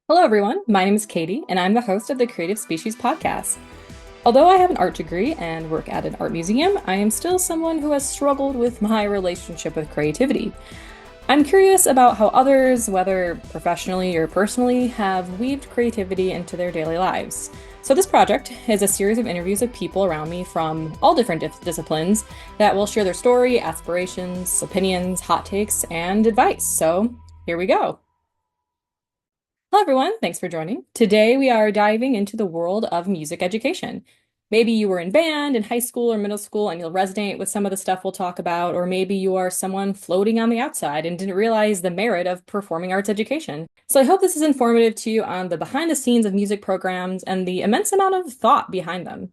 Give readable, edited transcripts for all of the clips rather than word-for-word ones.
Hello, everyone. My name is Katie, and I'm the host of the Creative Species podcast. Although I have an art degree and work at an art museum, I am still someone who has struggled with my relationship with creativity. I'm curious about how others, whether professionally or personally, have weaved creativity into their daily lives. So, this project is a series of interviews with people around me from all different disciplines that will share their story, aspirations, opinions, hot takes, and advice. So, here we go. Hello, everyone. Thanks for joining. Today, we are diving into the world of music education. Maybe you were in band in high school or middle school and you'll resonate with some of the stuff we'll talk about, or maybe you are someone floating on the outside and didn't realize the merit of performing arts education. So I hope this is informative to you on the behind the scenes of music programs and the immense amount of thought behind them.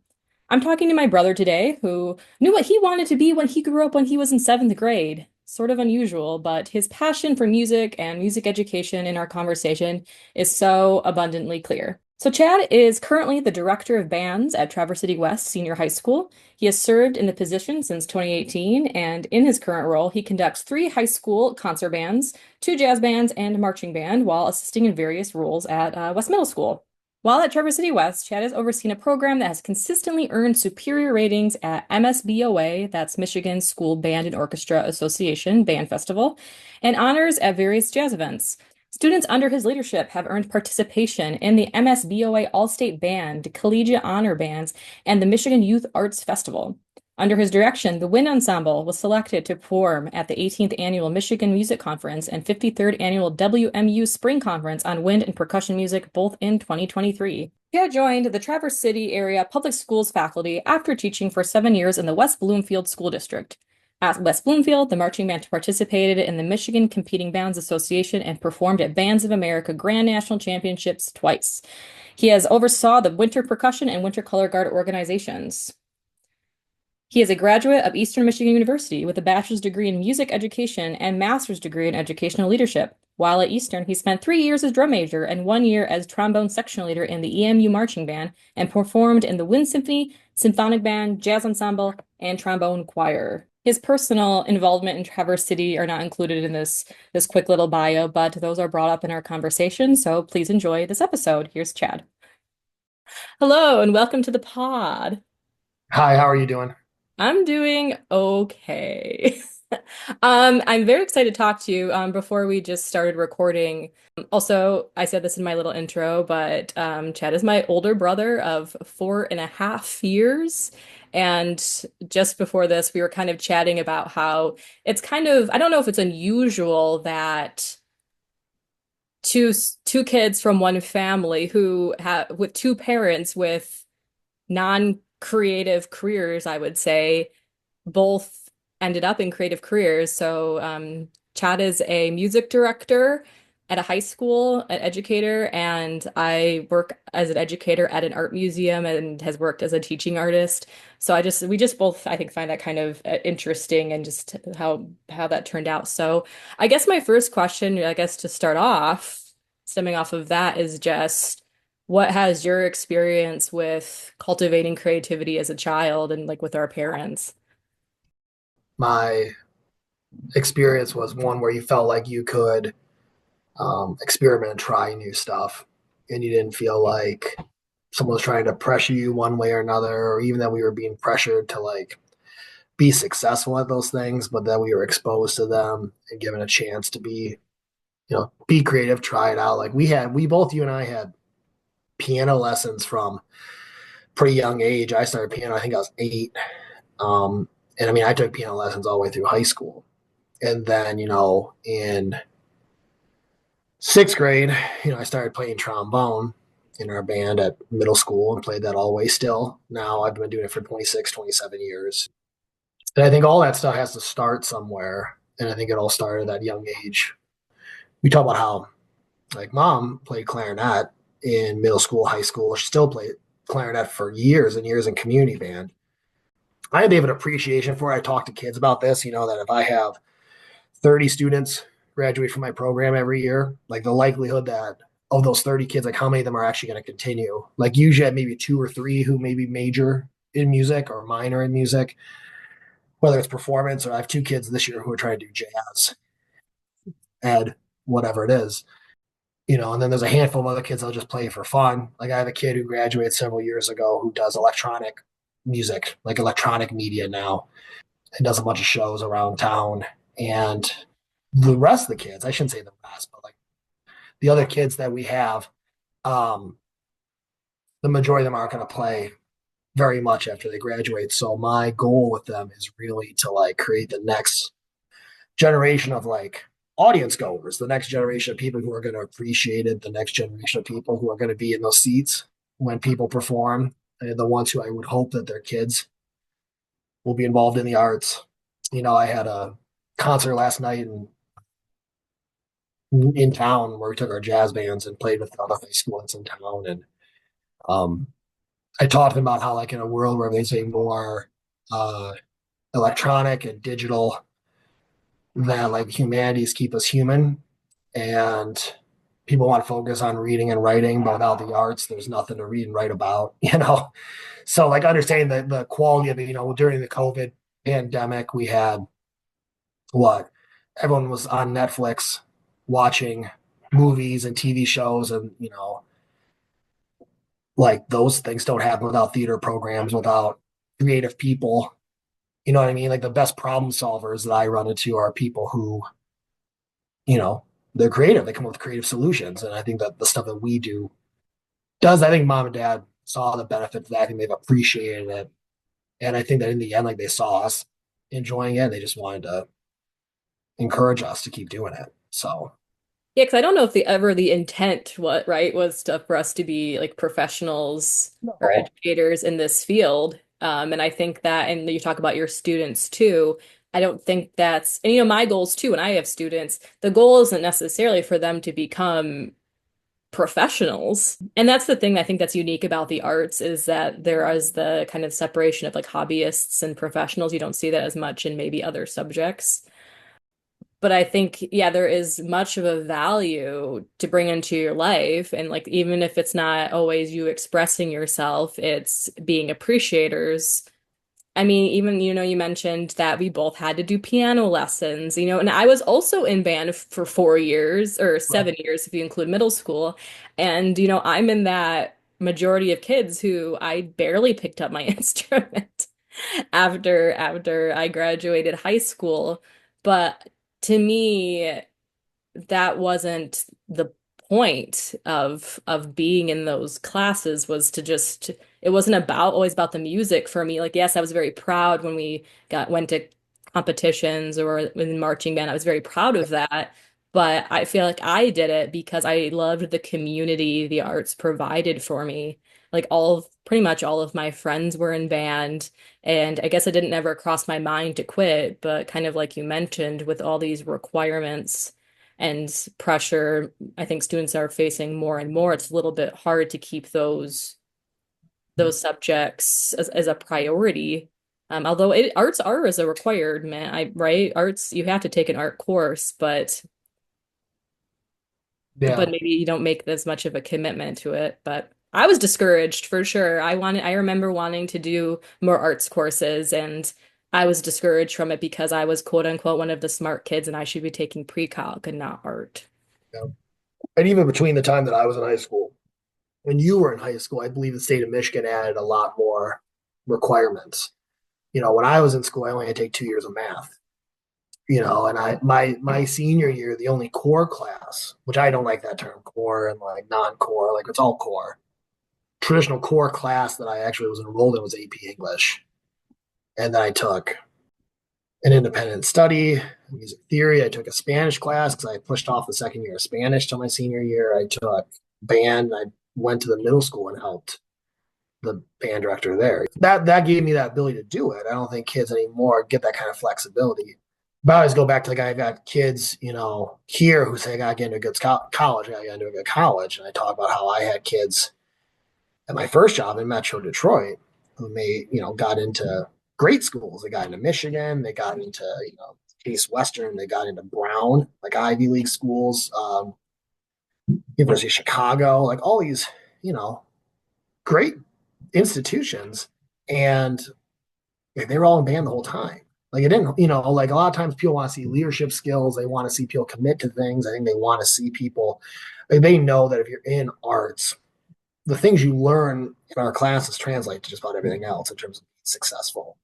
I'm talking to my brother today, who knew what he wanted to be when he grew up when he was in seventh grade. Sort of unusual, but his passion for music and music education in our conversation is so abundantly clear. So, Chad is currently the director of bands at Traverse City West Senior High School. He has served in the position since 2018, and in his current role, he conducts three high school concert bands, two jazz bands, and a marching band while assisting in various roles at West Middle School. While at Traverse City West, Chad has overseen a program that has consistently earned superior ratings at MSBOA, that's Michigan School Band and Orchestra Association Band Festival, and honors at various jazz events. Students under his leadership have earned participation in the MSBOA All-State Band, Collegiate Honor Bands, and the Michigan Youth Arts Festival. Under his direction, the Wind Ensemble was selected to perform at the 18th Annual Michigan Music Conference and 53rd Annual WMU Spring Conference on wind and percussion music, both in 2023. He had joined the Traverse City area public schools faculty after teaching for 7 years in the West Bloomfield School District. At West Bloomfield, the marching band participated in the Michigan Competing Bands Association and performed at Bands of America Grand National Championships twice. He has oversaw the Winter Percussion and Winter Color Guard organizations. He is a graduate of Eastern Michigan University with a bachelor's degree in music education and master's degree in educational leadership. While at Eastern, he spent 3 years as drum major and 1 year as trombone section leader in the EMU marching band and performed in the Wind Symphony, Symphonic Band, Jazz Ensemble, and Trombone Choir. His personal involvement in Traverse City are not included in this quick little bio, but those are brought up in our conversation, so please enjoy this episode. Here's Chad. Hello, and welcome to the pod. Hi, how are you doing? I'm doing okay. I'm very excited to talk to you. Before we just started recording. Also, I said this in my little intro, but Chad is my older brother of 4.5 years. And just before this, we were kind of chatting about how it's kind of, I don't know if it's unusual that two kids from one family who have with two parents with non-creative careers, I would say, both ended up in creative careers. So Chad is a music director at a high school, an educator, and I work as an educator at an art museum and has worked as a teaching artist. So we just both, I think, find that kind of interesting and just how that turned out. So I guess my first question, I guess to start off, stemming off of that, is just what has your experience with cultivating creativity as a child and like with our parents? My experience was one where you felt like you could experiment and try new stuff, and you didn't feel like someone was trying to pressure you one way or another, or even that we were being pressured to like be successful at those things, but that we were exposed to them and given a chance to be creative, try it out. Like we both, you and I had piano lessons from pretty young age. I started piano, I think I was 8. And I mean, I took piano lessons all the way through high school. And then, in sixth grade, I started playing trombone in our band at middle school and played that all the way still. Now I've been doing it for 26, 27 years. And I think all that stuff has to start somewhere. And I think it all started at that young age. We talk about how, like, mom played clarinet in middle school, high school. She still played clarinet for years and years in community band. I have an appreciation for it. I talk to kids about this, that if I have 30 students graduate from my program every year, like the likelihood that of those 30 kids, like how many of them are actually going to continue? Like usually I have maybe 2 or 3 who maybe major in music or minor in music, whether it's performance or I have 2 kids this year who are trying to do jazz, ed, whatever it is. And then there's a handful of other kids that'll just play for fun. Like I have a kid who graduated several years ago who does electronic music, like electronic media now, and does a bunch of shows around town. And the rest of the kids, I shouldn't say the rest, but like the other kids that we have, um, the majority of them aren't going to play very much after they graduate. So my goal with them is really to like create the next generation of like audience goers, the next generation of people who are going to appreciate it, the next generation of people who are going to be in those seats when people perform, and the ones who I would hope that their kids will be involved in the arts. I had a concert last night in town where we took our jazz bands and played with the other high schools in town. And um, I talked about how, like, in a world where they say more uh, electronic and digital, that like humanities keep us human, and people want to focus on reading and writing, but without the arts, there's nothing to read and write about. So like understanding the quality of it. During the COVID pandemic, we had what everyone was on Netflix watching movies and TV shows, and like those things don't happen without theater programs, without creative people. You know what I mean? Like the best problem solvers that I run into are people who, you know, they're creative. They come up with creative solutions. And I think that the stuff that we do does, I think mom and dad saw the benefit of that. I think they've appreciated it. And I think that in the end, like they saw us enjoying it. They just wanted to encourage us to keep doing it. So, Yeah, because I don't know if the intent what right was for us to be like professionals or no. educators in this field. And I think that, and you talk about your students too. I don't think that's, and my goals too, when I have students, the goal isn't necessarily for them to become professionals. And that's the thing I think that's unique about the arts is that there is the kind of separation of like hobbyists and professionals. You don't see that as much in maybe other subjects. But I think, yeah, there is much of a value to bring into your life. And like, even if it's not always you expressing yourself, it's being appreciators. I mean, even, you mentioned that we both had to do piano lessons, and I was also in band for 4 years or Right. 7 years if you include middle school. And, I'm in that majority of kids who I barely picked up my instrument after I graduated high school. But to me, that wasn't the point of being in those classes was to just it wasn't about always about the music for me. Like, yes, I was very proud when we got went to competitions or in marching band. I was very proud of that. But I feel like I did it because I loved the community the arts provided for me. Like pretty much all of my friends were in band, and I guess it didn't ever cross my mind to quit, but kind of like you mentioned, with all these requirements and pressure I think students are facing more and more, it's a little bit hard to keep those subjects as a priority. Although arts are as a requirement, right? Arts, you have to take an art course, but Yeah. maybe you don't make as much of a commitment to it. But I was discouraged for sure. I remember wanting to do more arts courses, and I was discouraged from it because I was quote unquote one of the smart kids and I should be taking pre-calc and not art. Yeah. And even between the time that I was in high school and you were in high school, I believe the state of Michigan added a lot more requirements. When I was in school, I only had to take 2 years of math. And my senior year, the only core class, which I don't like that term, core and like non-core, like it's all core. Traditional core class that I actually was enrolled in was AP English, and then I took an independent study, music theory. I took a Spanish class because I pushed off the second year of Spanish till my senior year. I took band. I went to the middle school and helped the band director there. That gave me that ability to do it. I don't think kids anymore get that kind of flexibility. But I always go back to, like, I've got kids, here who say I gotta get into a good college, I gotta get into a good college. And I talk about how I had kids at my first job in Metro Detroit who got into great schools. They got into Michigan, they got into, Case Western, they got into Brown, like Ivy League schools, University of Chicago, like all these, you know, great institutions, and they were all in band the whole time. Like it didn't, like a lot of times people want to see leadership skills. They want to see people commit to things. I think they want to see people, like they know that if you're in arts, the things you learn in our classes translate to just about everything else in terms of being successful.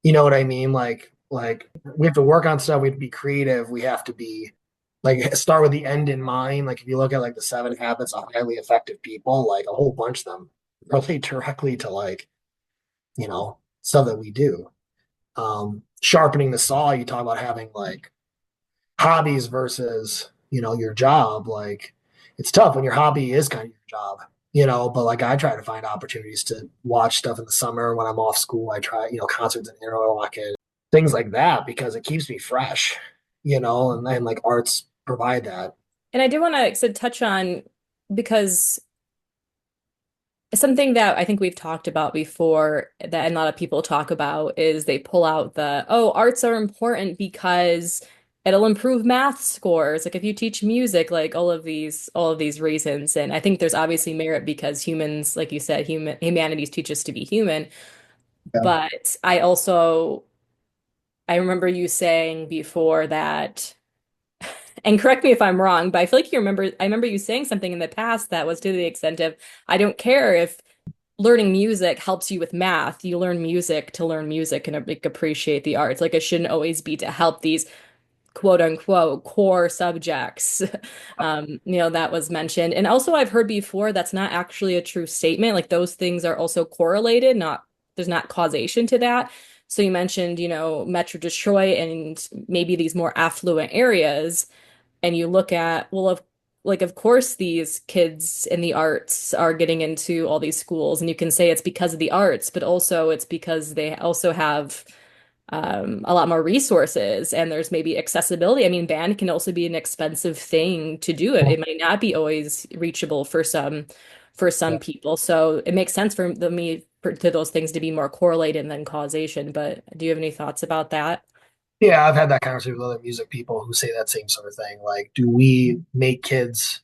You know what I mean? Like we have to work on stuff. We have to be creative. We have to be like start with the end in mind. Like if you look at like the 7 habits of highly effective people, like a whole bunch of them relate directly to like, stuff that we do. Sharpening the saw, you talk about having like hobbies versus, your job. Like it's tough when your hobby is kind of your job, but like I try to find opportunities to watch stuff in the summer when I'm off school. I try, concerts in Airwalk and things like that because it keeps me fresh, and like arts provide that. And I do want to touch on because something that I think we've talked about before that a lot of people talk about is they pull out oh, arts are important because it'll improve math scores. Like if you teach music, like all of these reasons. And I think there's obviously merit because humans, like you said, humanities teach us to be human. Yeah. But I remember you saying before that, and correct me if I'm wrong, but I feel like I remember you saying something in the past that was to the extent of, I don't care if learning music helps you with math. You learn music to learn music and like, appreciate the arts. Like it shouldn't always be to help these quote unquote core subjects. That was mentioned. And also I've heard before that's not actually a true statement. Like those things are also correlated, not there's not causation to that. So you mentioned, Metro Detroit and maybe these more affluent areas and you look at, well, of course these kids in the arts are getting into all these schools, and you can say it's because of the arts, but also it's because they also have a lot more resources and there's maybe accessibility. I mean, band can also be an expensive thing to do it. It might not be always reachable for some Yeah. people. So it makes sense to those things to be more correlated than causation. But do you have any thoughts about that? Yeah, I've had that conversation with other music people who say that same sort of thing. Like, do we make kids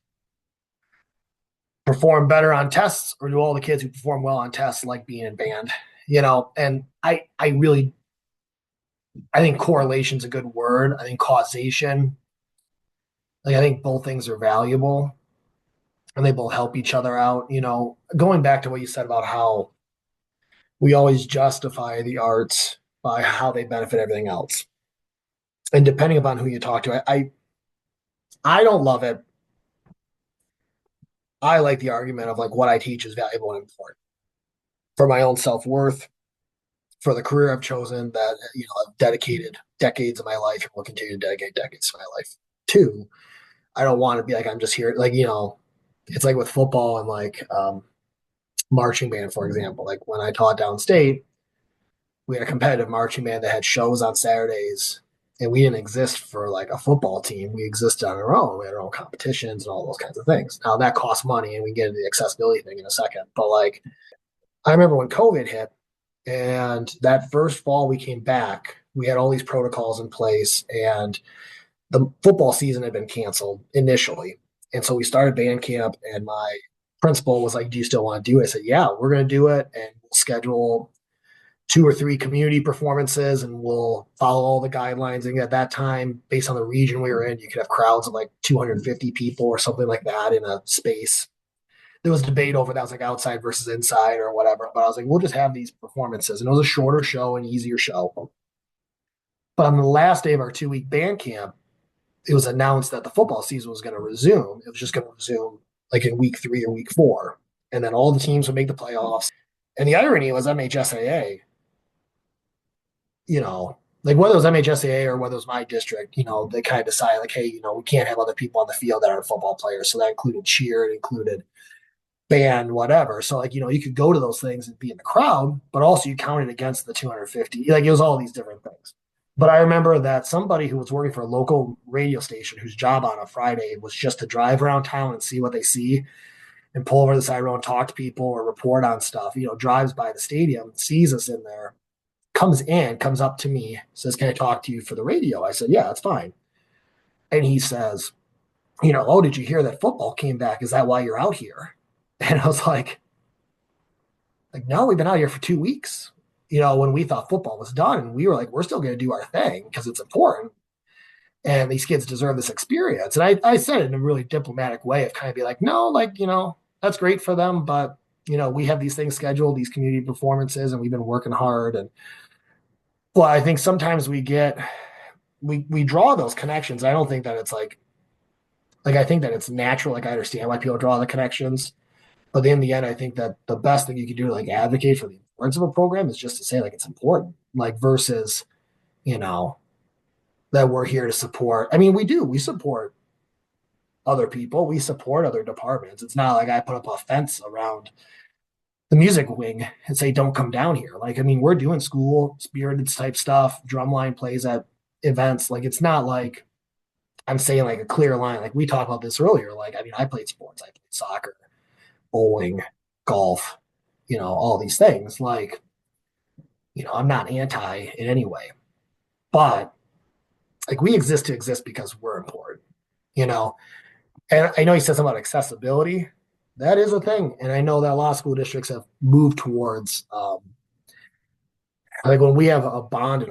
perform better on tests, or do all the kids who perform well on tests like being in band? And I think correlation is a good word. I think causation, like I think both things are valuable and they both help each other out. Going back to what you said about how we always justify the arts by how they benefit everything else. And depending upon who you talk to, I don't love it. I like the argument of like what I teach is valuable and important for my own self worth, for the career I've chosen that I've dedicated decades of my life and will continue to dedicate decades of my life to. I don't want to be like I'm just here like it's like with football and like marching band for example. Like when I taught downstate, we had a competitive marching band that had shows on Saturdays, and we didn't exist for like a football team. We existed on our own. We had our own competitions and all those kinds of things. Now that costs money, and we get into the accessibility thing in a second. But like I remember when COVID hit, and that first fall we came back, we had all these protocols in place, and the football season had been canceled initially. And so we started band camp, and my principal was like, "Do you still want to do it?" I said, "Yeah, we're going to do it, and we'll schedule 2 or 3 community performances, and we'll follow all the guidelines." And at that time, based on the region we were in, you could have crowds of like 250 people or something like that in a space. There was debate over that was like outside versus inside or whatever. But I was like, we'll just have these performances. And it was a shorter show, an easier show. But on the last day of our 2 week band camp, it was announced that the football season was going to resume. It was just going to resume like in week 3 or week 4. And then all the teams would make the playoffs. And the irony was MHSAA, like whether it was MHSAA or whether it was my district, they kind of decided like, hey, we can't have other people on the field that aren't football players. So that included cheer, it included band, whatever. So like, you could go to those things and be in the crowd, but also you counted against the 250. Like it was all these different things. But I remember that somebody who was working for a local radio station whose job on a Friday was just to drive around town and see what they see and pull over the side road and talk to people or report on stuff, drives by the stadium, sees us in there, comes up to me, says, "Can I talk to you for the radio?" I said, "Yeah, that's fine." And he says, "Oh, did you hear that football came back? Is that why you're out here?" And I was like, no, we've been out here for 2 weeks. when we thought football was done, we were like, we're still going to do our thing because it's important. And these kids deserve this experience. And I said it in a really diplomatic way of kind of be like, no, like, that's great for them. But, we have these things scheduled, these community performances, and we've been working hard. And well, I think sometimes we draw those connections. I don't think that it's like I think that it's natural. Like I understand why people draw the connections. But in the end, I think that the best thing you can do to like advocate for the importance of a program is just to say like it's important, like versus, you know, that we're here to support. I mean, we support other people, we support other departments. It's not like I put up a fence around the music wing and say, don't come down here. Like, I mean, we're doing school spirited type stuff, drumline plays at events. Like, it's not like I'm saying like a clear line. Like we talked about this earlier. Like, I mean, I played sports, I played soccer, bowling, golf, all these things. Like, I'm not anti in any way, but like we exist to exist because we're important, you know? And I know you said something about accessibility. That is a thing. And I know that a lot of school districts have moved towards, like when we have a bond, it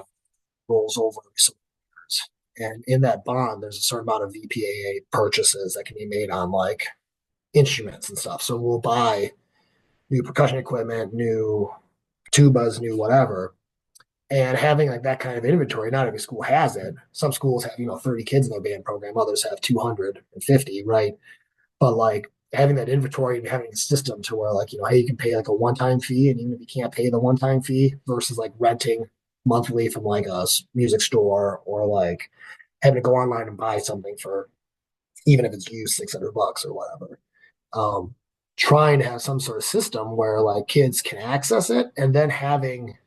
rolls over some years. And in that bond, there's a certain amount of VPAA purchases that can be made on like instruments and stuff. So we'll buy new percussion equipment, new tubas, new whatever. And having like that kind of inventory, not every school has it. Some schools have, 30 kids in their band program, others have 250, right? But like having that inventory and having a system to where like, hey, you can pay like a one-time fee, and even if you can't pay the one-time fee versus like renting monthly from like a music store, or like having to go online and buy something for, even if it's used, $600 or whatever. Um, Trying to have some sort of system where like kids can access it, and then having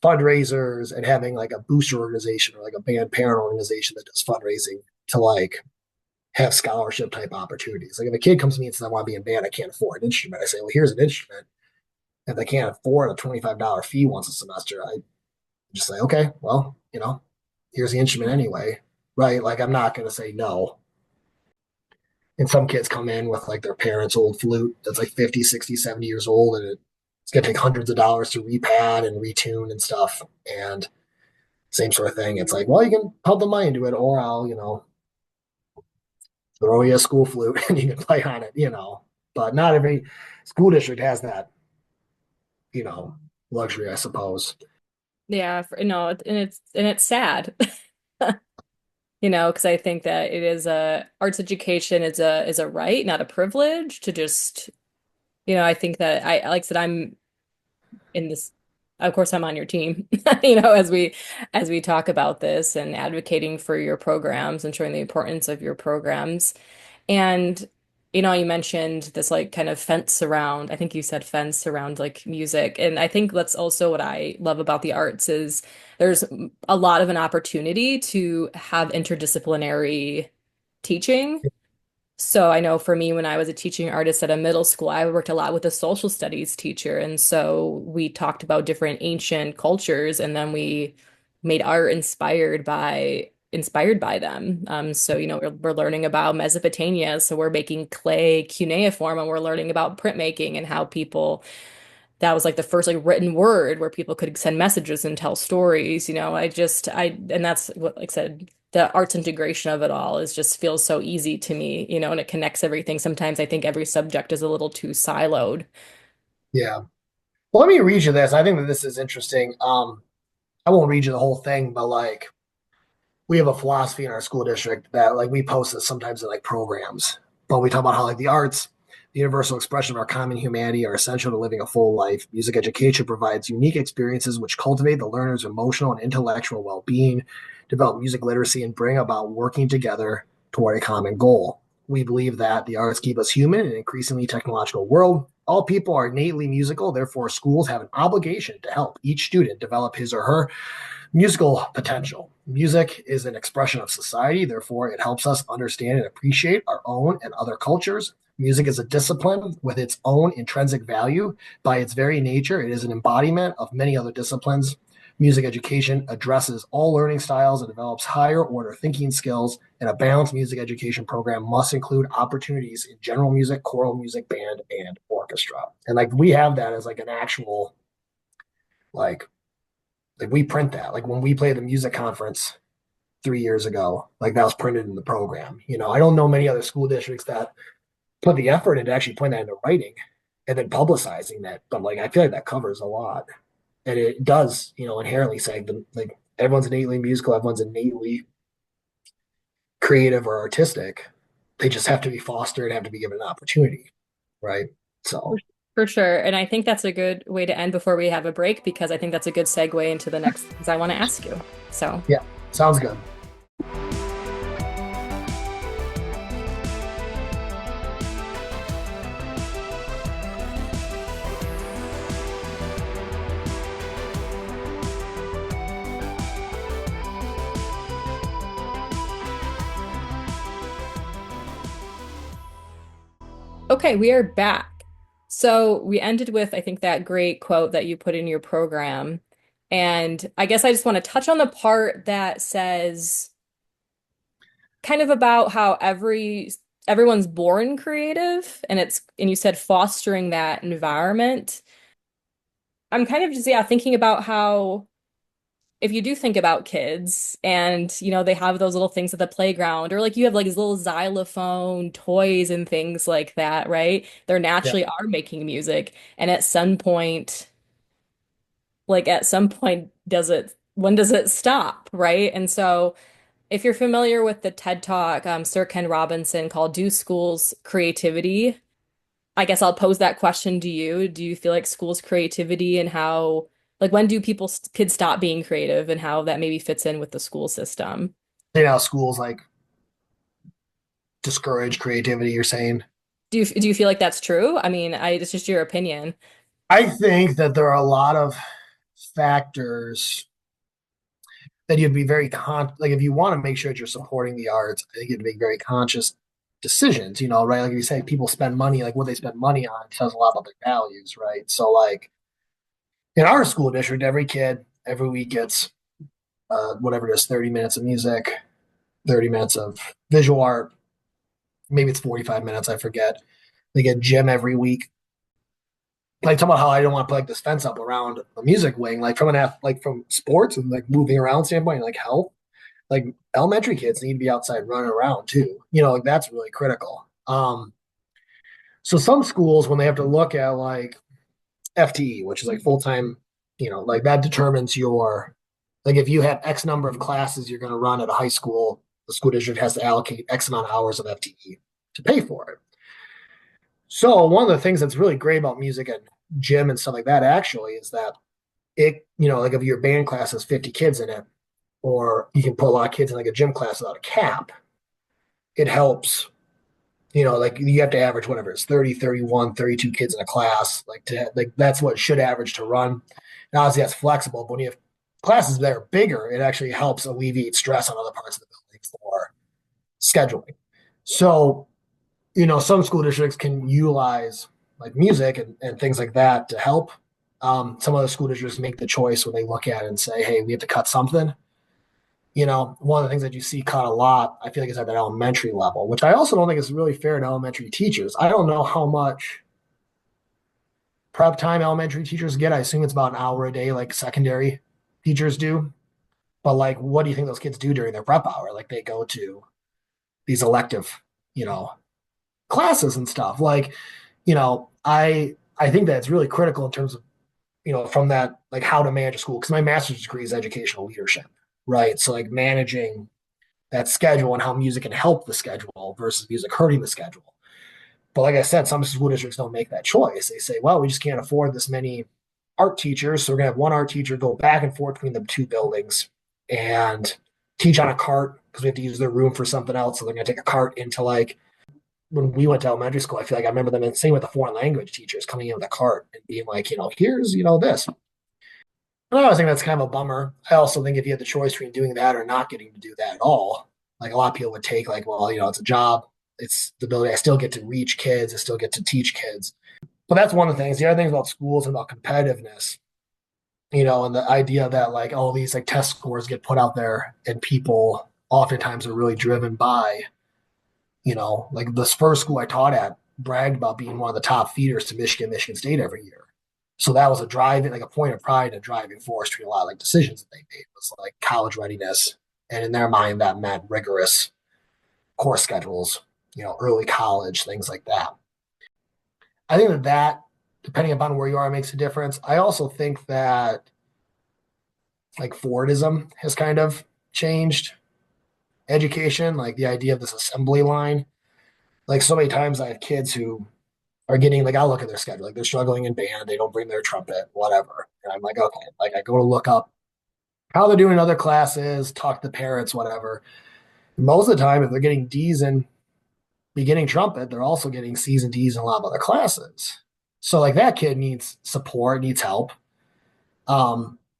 fundraisers and having like a booster organization or like a band parent organization that does fundraising to like have scholarship type opportunities. Like if a kid comes to me and says, I want to be in band, I can't afford an instrument. I say, well, here's an instrument. If they can't afford a $25 fee once a semester, I just say, okay, well, here's the instrument anyway. Right. Like I'm not going to say no. And some kids come in with like their parents' old flute that's like 50, 60, 70 years old, and it's going to take hundreds of dollars to repad and retune and stuff. And same sort of thing. It's like, well, you can pump the money into it, or I'll, throw you a school flute and you can play on it. But not every school district has that, you know, luxury, I suppose. Yeah, no, and it's sad. Because I think that it is a arts education is a right, not a privilege to just, I think that like I said, I'm in this, of course I'm on your team, as we talk about this and advocating for your programs and showing the importance of your programs. And you mentioned this like kind of fence around, I think you said fence around like music. And I think that's also what I love about the arts is there's a lot of an opportunity to have interdisciplinary teaching. So I know for me, when I was a teaching artist at a middle school, I worked a lot with a social studies teacher. And so we talked about different ancient cultures, and then we made art inspired by them. So we're learning about Mesopotamia, so we're making clay cuneiform, and we're learning about printmaking and how people that was like the first like written word where people could send messages and tell stories. And that's what, like I said, the arts integration of it all is just feels so easy to me, and it connects everything. Sometimes I think every subject is a little too siloed. Yeah. Well, let me read you this. I think that this is interesting. I won't read you the whole thing, but like we have a philosophy in our school district that like we post this sometimes in like programs, but we talk about how like the arts, the universal expression of our common humanity, are essential to living a full life. Music education provides unique experiences which cultivate the learner's emotional and intellectual well-being, develop music literacy, and bring about working together toward a common goal. We believe that the arts keep us human in an increasingly technological world. All people are innately musical, therefore schools have an obligation to help each student develop his or her musical potential. Music is an expression of society, therefore, it helps us understand and appreciate our own and other cultures. Music is a discipline with its own intrinsic value. By its very nature, it is an embodiment of many other disciplines. Music education addresses all learning styles and develops higher order thinking skills, and a balanced music education program must include opportunities in general music, choral music, band, and orchestra. And like we have that as like an actual Like like we print that. Like when we play the music conference 3 years ago, like that was printed in the program. I don't know many other school districts that put the effort into actually putting that into writing and then publicizing that. But like I feel like that covers a lot. And it does, inherently say like everyone's innately musical, everyone's innately creative or artistic. They just have to be fostered, have to be given an opportunity, right? For So for sure. And I think that's a good way to end before we have a break because I think that's a good segue into the next things I want to ask you. So, yeah, sounds good. okay, we are back. So, we ended with, I think, that great quote that you put in your program. And I guess I just want to touch on the part that says kind of about how everyone's born creative and you said fostering that environment. I'm kind of just, yeah, thinking about how if you do think about kids and they have those little things at the playground or like you have like these little xylophone toys and things like that, right? They're Yeah. naturally are making music and at some point when does it stop, right? And so if you're familiar with the TED Talk, Sir Ken Robinson called Do Schools Creativity? I guess I'll pose that question to you. Do you feel like schools creativity and how, like, when do kids stop being creative and how that maybe fits in with the school system? Schools like discourage creativity, you're saying? Do you feel like that's true? I mean, it's just your opinion. I think that there are a lot of factors that you'd be like if you want to make sure that you're supporting the arts, I think you'd make very conscious decisions, right? Like if you say people spend money, like what they spend money on says a lot about their values, right? So like in our school district, every kid every week gets whatever it is, 30 minutes of music, 30 minutes of visual art, maybe it's 45 minutes, I forget. They get gym every week. Like talk about how I don't want to put like this fence up around the music wing, like like from sports and like moving around standpoint, like health. Like elementary kids need to be outside running around too. Like that's really critical. So some schools when they have to look at like FTE, which is like full time, like that determines your like if you have X number of classes you're going to run at a high school, the school district has to allocate X amount of hours of FTE to pay for it. So one of the things that's really great about music and gym and stuff like that actually is that like if your band class has 50 kids in it, or you can put a lot of kids in like a gym class without a cap, it helps. Like you have to average whatever it's 30, 31, 32 kids in a class. Like that's what it should average to run. Now, obviously, that's flexible, but when you have classes that are bigger, it actually helps alleviate stress on other parts of the building for scheduling. So, some school districts can utilize like music and things like that to help. Some other school districts make the choice when they look at it and say, hey, we have to cut something. One of the things that you see cut a lot, I feel like is at that elementary level, which I also don't think is really fair to elementary teachers. I don't know how much prep time elementary teachers get. I assume it's about an hour a day, like secondary teachers do. But like, what do you think those kids do during their prep hour? Like they go to these elective, you know, classes and stuff. Like, I think that it's really critical in terms of, from that, like how to manage a school. Because my master's degree is educational leadership, right? So like managing that schedule and how music can help the schedule versus music hurting the schedule. But like I said, some school districts don't make that choice. They say, well, we just can't afford this many art teachers. So we're going to have one art teacher go back and forth between the two buildings and teach on a cart because we have to use their room for something else. So they're going to take a cart into like, when we went to elementary school, I feel like I remember them and same with the foreign language teachers coming in with a cart and being like, here's, this. And I always think that's kind of a bummer. I also think if you had the choice between doing that or not getting to do that at all, like a lot of people would take like, well, it's a job. It's the ability. I still get to reach kids. I still get to teach kids. But that's one of the things. The other things about schools and about competitiveness, and the idea that like all these like test scores get put out there and people oftentimes are really driven by, like this first school I taught at bragged about being one of the top feeders to Michigan State every year. So that was a driving, like a point of pride and a driving force between a lot of like decisions that they made was like college readiness. And in their mind, that meant rigorous course schedules, early college, things like that. I think that depending upon where you are, makes a difference. I also think that like Fordism has kind of changed education, like the idea of this assembly line. Like so many times I have kids who are getting like I'll look at their schedule, like they're struggling in band, they don't bring their trumpet, whatever. And I'm like, okay, like I go to look up how they're doing in other classes, talk to parents, whatever. Most of the time, if they're getting D's in beginning trumpet, they're also getting C's and D's in a lot of other classes. So like that kid needs support, needs help.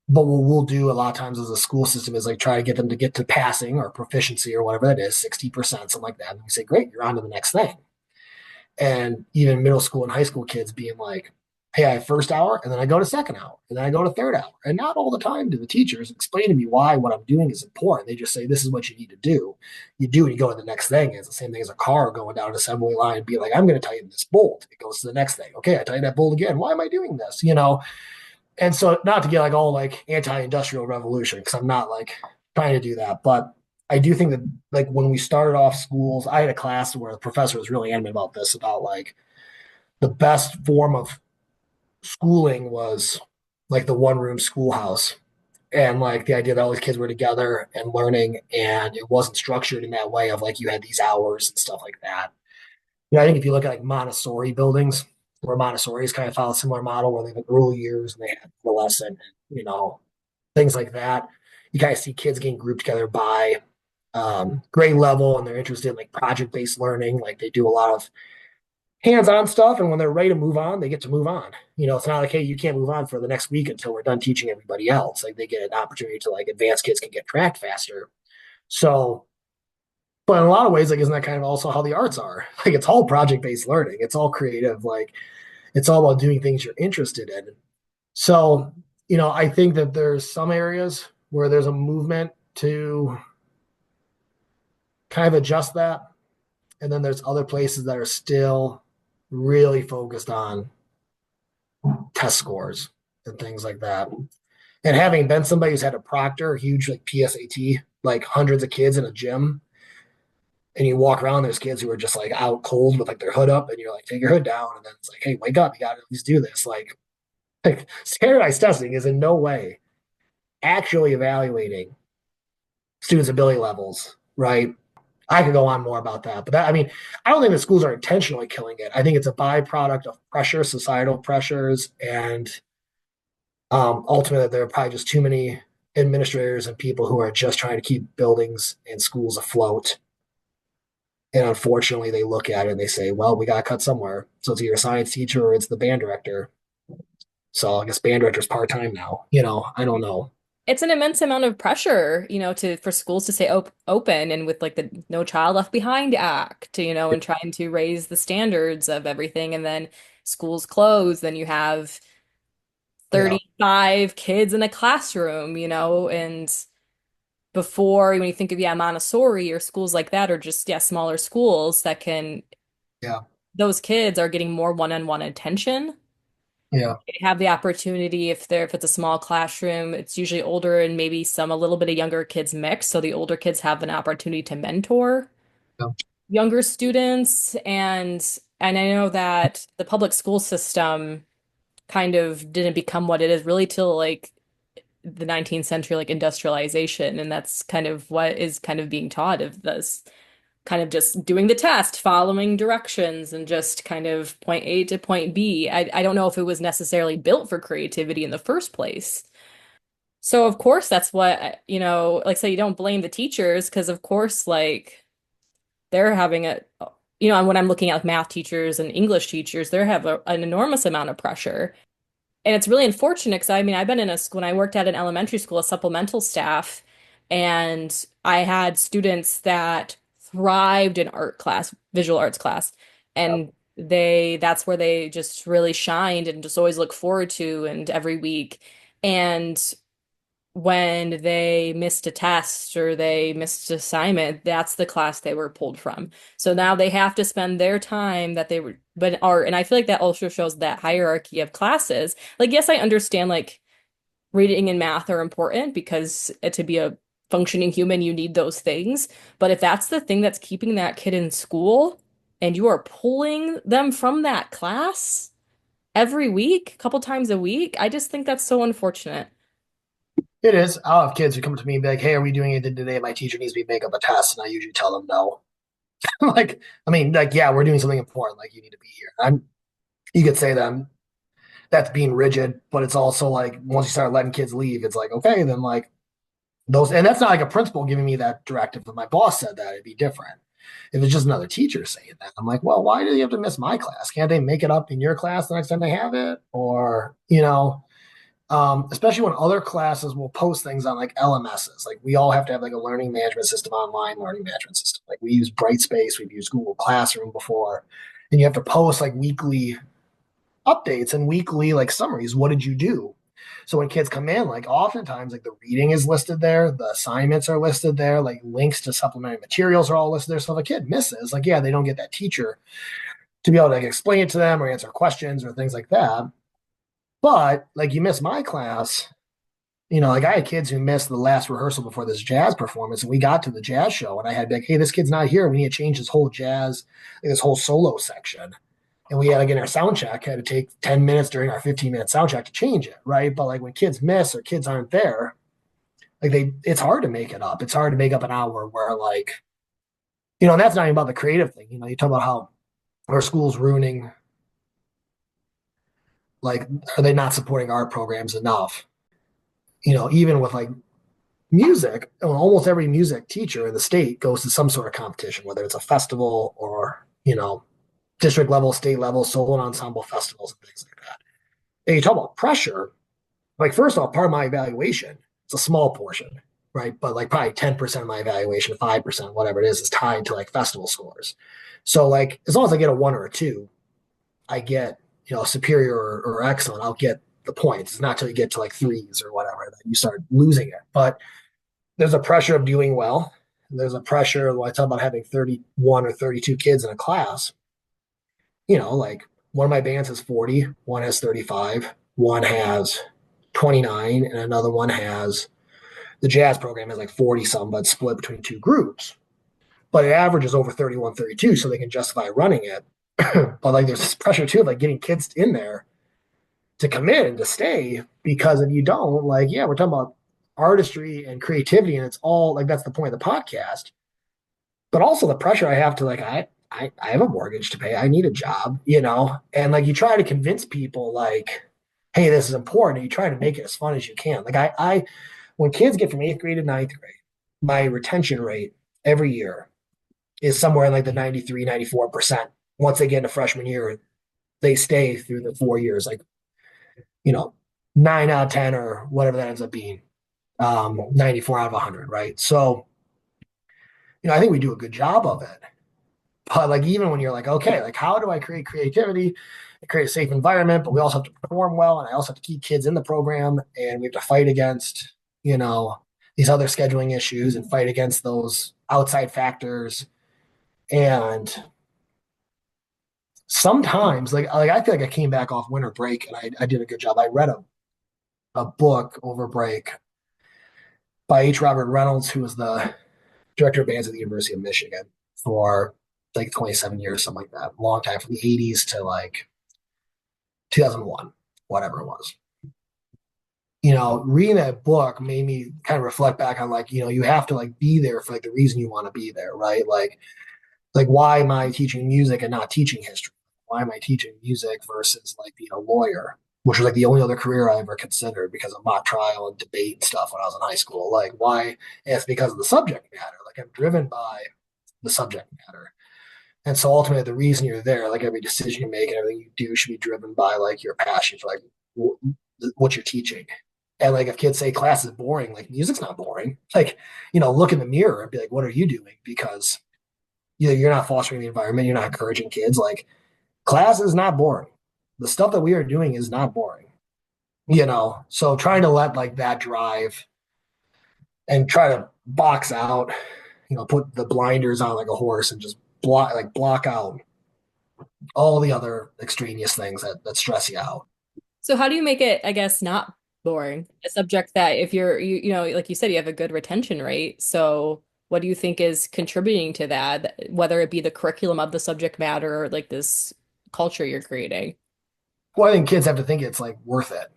But what we'll do a lot of times as a school system is like try to get them to get to passing or proficiency or whatever that is, 60%, something like that. And we say, great, you're on to the next thing. And even middle school and high school kids being like, hey, I have first hour and then I go to second hour and then I go to third hour. And not all the time do the teachers explain to me why what I'm doing is important. They just say, this is what you need to do. You do, and you go to the next thing. It's the same thing as a car going down an assembly line and be like, I'm going to tighten this bolt. It goes to the next thing. Okay, I tighten that bolt again. Why am I doing this? And so not to get like all like anti-industrial revolution, because I'm not like trying to do that, but I do think that like when we started off schools, I had a class where the professor was really animated about this, about like the best form of schooling was like the one room schoolhouse. And like the idea that all these kids were together and learning, and it wasn't structured in that way of like you had these hours and stuff like that. I think if you look at like Montessori buildings, where Montessori's kind of follow a similar model where they have early years and they have adolescent, things like that. You kind of see kids getting grouped together by grade level, and they're interested in like project based learning. Like they do a lot of hands on stuff, and when they're ready to move on, they get to move on. It's not like, hey, you can't move on for the next week until we're done teaching everybody else. Like they get an opportunity to like advanced kids can get tracked faster. So but in a lot of ways, like, isn't that kind of also how the arts are? Like, it's all project based learning. It's all creative. Like, it's all about doing things you're interested in. So, I think that there's some areas where there's a movement to kind of adjust that. And then there's other places that are still really focused on test scores and things like that. And having been somebody who's had a proctor, a huge like PSAT, like hundreds of kids in a gym, and you walk around, there's kids who are just like out cold with like their hood up, and you're like, take your hood down, and then it's like, hey, wake up, you gotta at least do this. Like standardized testing is in no way actually evaluating students' ability levels, right? I could go on more about that, but that, I mean, I don't think the schools are intentionally killing it. I think it's a byproduct of pressure, societal pressures, and ultimately there are probably just too many administrators and people who are just trying to keep buildings and schools afloat. And unfortunately, they look at it and they say, well, we got to cut somewhere. So it's either a science teacher or it's the band director. So I guess band director's part time now. I don't know. It's an immense amount of pressure, to for schools to stay open and with like the No Child Left Behind Act, and trying to raise the standards of everything. And then schools close, then you have Yeah. 35 kids in a classroom, and before when you think of Montessori or schools like that, or just smaller schools that can Yeah. those kids are getting more one-on-one attention. Yeah. They have the opportunity if it's a small classroom, it's usually older and maybe some a little bit of younger kids mixed. So the older kids have an opportunity to mentor Yeah. younger students. And I know that the public school system kind of didn't become what it is really till like the 19th century, like industrialization. And that's kind of what is kind of being taught of this kind of just doing the test, following directions, and just kind of point A to point B. I don't know if it was necessarily built for creativity in the first place. So of course that's what, like say you don't blame the teachers because of course like they're having when I'm looking at math teachers and English teachers, they have an enormous amount of pressure. And it's really unfortunate because I mean, I've been in when I worked at an elementary school, a supplemental staff, and I had students that thrived in art class, visual arts class. And that's where they just really shined and just always look forward to and every week. And when they missed a test or they missed an assignment, that's the class they were pulled from. So now they have to spend their time that they were, but are, and I feel like that also shows that hierarchy of classes. Like, yes, I understand like reading and math are important because to be a functioning human, you need those things. But if that's the thing that's keeping that kid in school and you are pulling them from that class every week, a couple times a week, I just think that's so unfortunate. It is. I'll have kids who come to me and be like, "Hey, are we doing anything today? My teacher needs me to make up a test," and I usually tell them no. Like, I mean, like, yeah, we're doing something important. Like, you need to be here. You could say that that's being rigid, but it's also like once you start letting kids leave, it's like, okay, then like those, and that's not like a principal giving me that directive. If my boss said that, it'd be different. If it's just another teacher saying that, I'm like, well, why do you have to miss my class? Can't they make it up in your class the next time they have it? Or, especially when other classes will post things on like LMSs. Like we all have to have like a learning management system, online learning management system. Like we use Brightspace, we've used Google Classroom before, and you have to post like weekly updates and weekly like summaries. What did you do? So when kids come in, like oftentimes like the reading is listed there, the assignments are listed there, like links to supplementary materials are all listed there. So if a kid misses, like yeah, they don't get that teacher to be able to like explain it to them or answer questions or things like that. But like you miss my class, like I had kids who missed the last rehearsal before this jazz performance, and we got to the jazz show, and I had like, hey, this kid's not here. We need to change this whole jazz, like, this whole solo section. And we had to get our sound check, had to take 10 minutes during our 15-minute sound check to change it, right? But like when kids miss or kids aren't there, like it's hard to make it up. It's hard to make up an hour where like, and that's not even about the creative thing. You talk about how our school's ruining, like, are they not supporting art programs enough? Even with like music, almost every music teacher in the state goes to some sort of competition, whether it's a festival or, district level, state level, solo and ensemble festivals and things like that. And you talk about pressure, like first off, part of my evaluation, it's a small portion, right? But like probably 10% of my evaluation, 5%, whatever it is tied to like festival scores. So like as long as I get a one or a two, I get, superior or excellent, I'll get the points. It's not till you get to like threes or whatever that you start losing it. But there's a pressure of doing well. There's a pressure when I talk about having 31 or 32 kids in a class. Like one of my bands has 40, one has 35, one has 29, and another one has the jazz program has like 40 some, but split between two groups. But it averages over 31, 32, so they can justify running it. But like there's this pressure too of like getting kids in there to commit and to stay, because if you don't, like, yeah, we're talking about artistry and creativity, and it's all like that's the point of the podcast. But also the pressure I have to like I have a mortgage to pay. I need a job, and like you try to convince people like, hey, this is important, and you try to make it as fun as you can. Like I when kids get from eighth grade to ninth grade, my retention rate every year is somewhere in like the 93, 94%. Once they get into freshman year, they stay through the 4 years, like, you know, 9 out of 10 or whatever that ends up being, 94 out of 100, right? So, I think we do a good job of it. But like, even when you're like, okay, like, how do I create creativity and create a safe environment? But we also have to perform well, and I also have to keep kids in the program, and we have to fight against, these other scheduling issues and fight against those outside factors. And sometimes, like I feel like I came back off winter break and I did a good job. I read a book over break by H. Robert Reynolds, who was the director of bands at the University of Michigan for like 27 years, something like that. Long time, from the 80s to like 2001, whatever it was. Reading that book made me kind of reflect back on like, you have to like be there for like the reason you want to be there, right? Like why am I teaching music and not teaching history? Why am I teaching music versus like being a lawyer, which was like the only other career I ever considered because of mock trial and debate and stuff when I was in high school. Like why? And it's because of the subject matter. Like I'm driven by the subject matter. And so ultimately the reason you're there, like every decision you make and everything you do should be driven by like your passion for like what you're teaching. And like if kids say class is boring, like music's not boring. Like, look in the mirror and be like, what are you doing? Because you're not fostering the environment, you're not encouraging kids. Like class is not boring. The stuff that we are doing is not boring. So trying to let like that drive and try to box out, put the blinders on like a horse and just block out all the other extraneous things that stress you out. So how do you make it, I guess, not boring? A subject that if like you said, you have a good retention rate. So what do you think is contributing to that, whether it be the curriculum of the subject matter or like this culture you're creating? Well, I think kids have to think it's like worth it.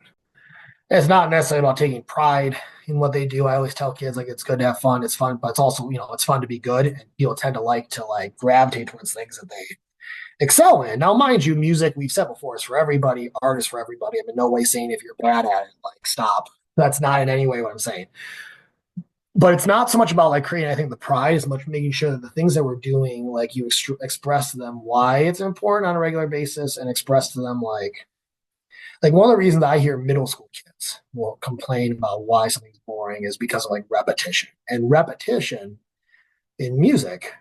It's not necessarily about taking pride in what they do. I always tell kids like it's good to have fun. It's fun, but it's also, it's fun to be good. And people tend to like gravitate towards things that they excel in. Now, mind you, music, we've said before, is for everybody, art is for everybody. I'm in no way saying if you're bad at it, like stop. That's not in any way what I'm saying. But it's not so much about like creating, I think, the pride as much making sure that the things that we're doing, like you express to them why it's important on a regular basis and express to them like one of the reasons that I hear middle school kids will complain about why something's boring is because of like repetition. And repetition in music,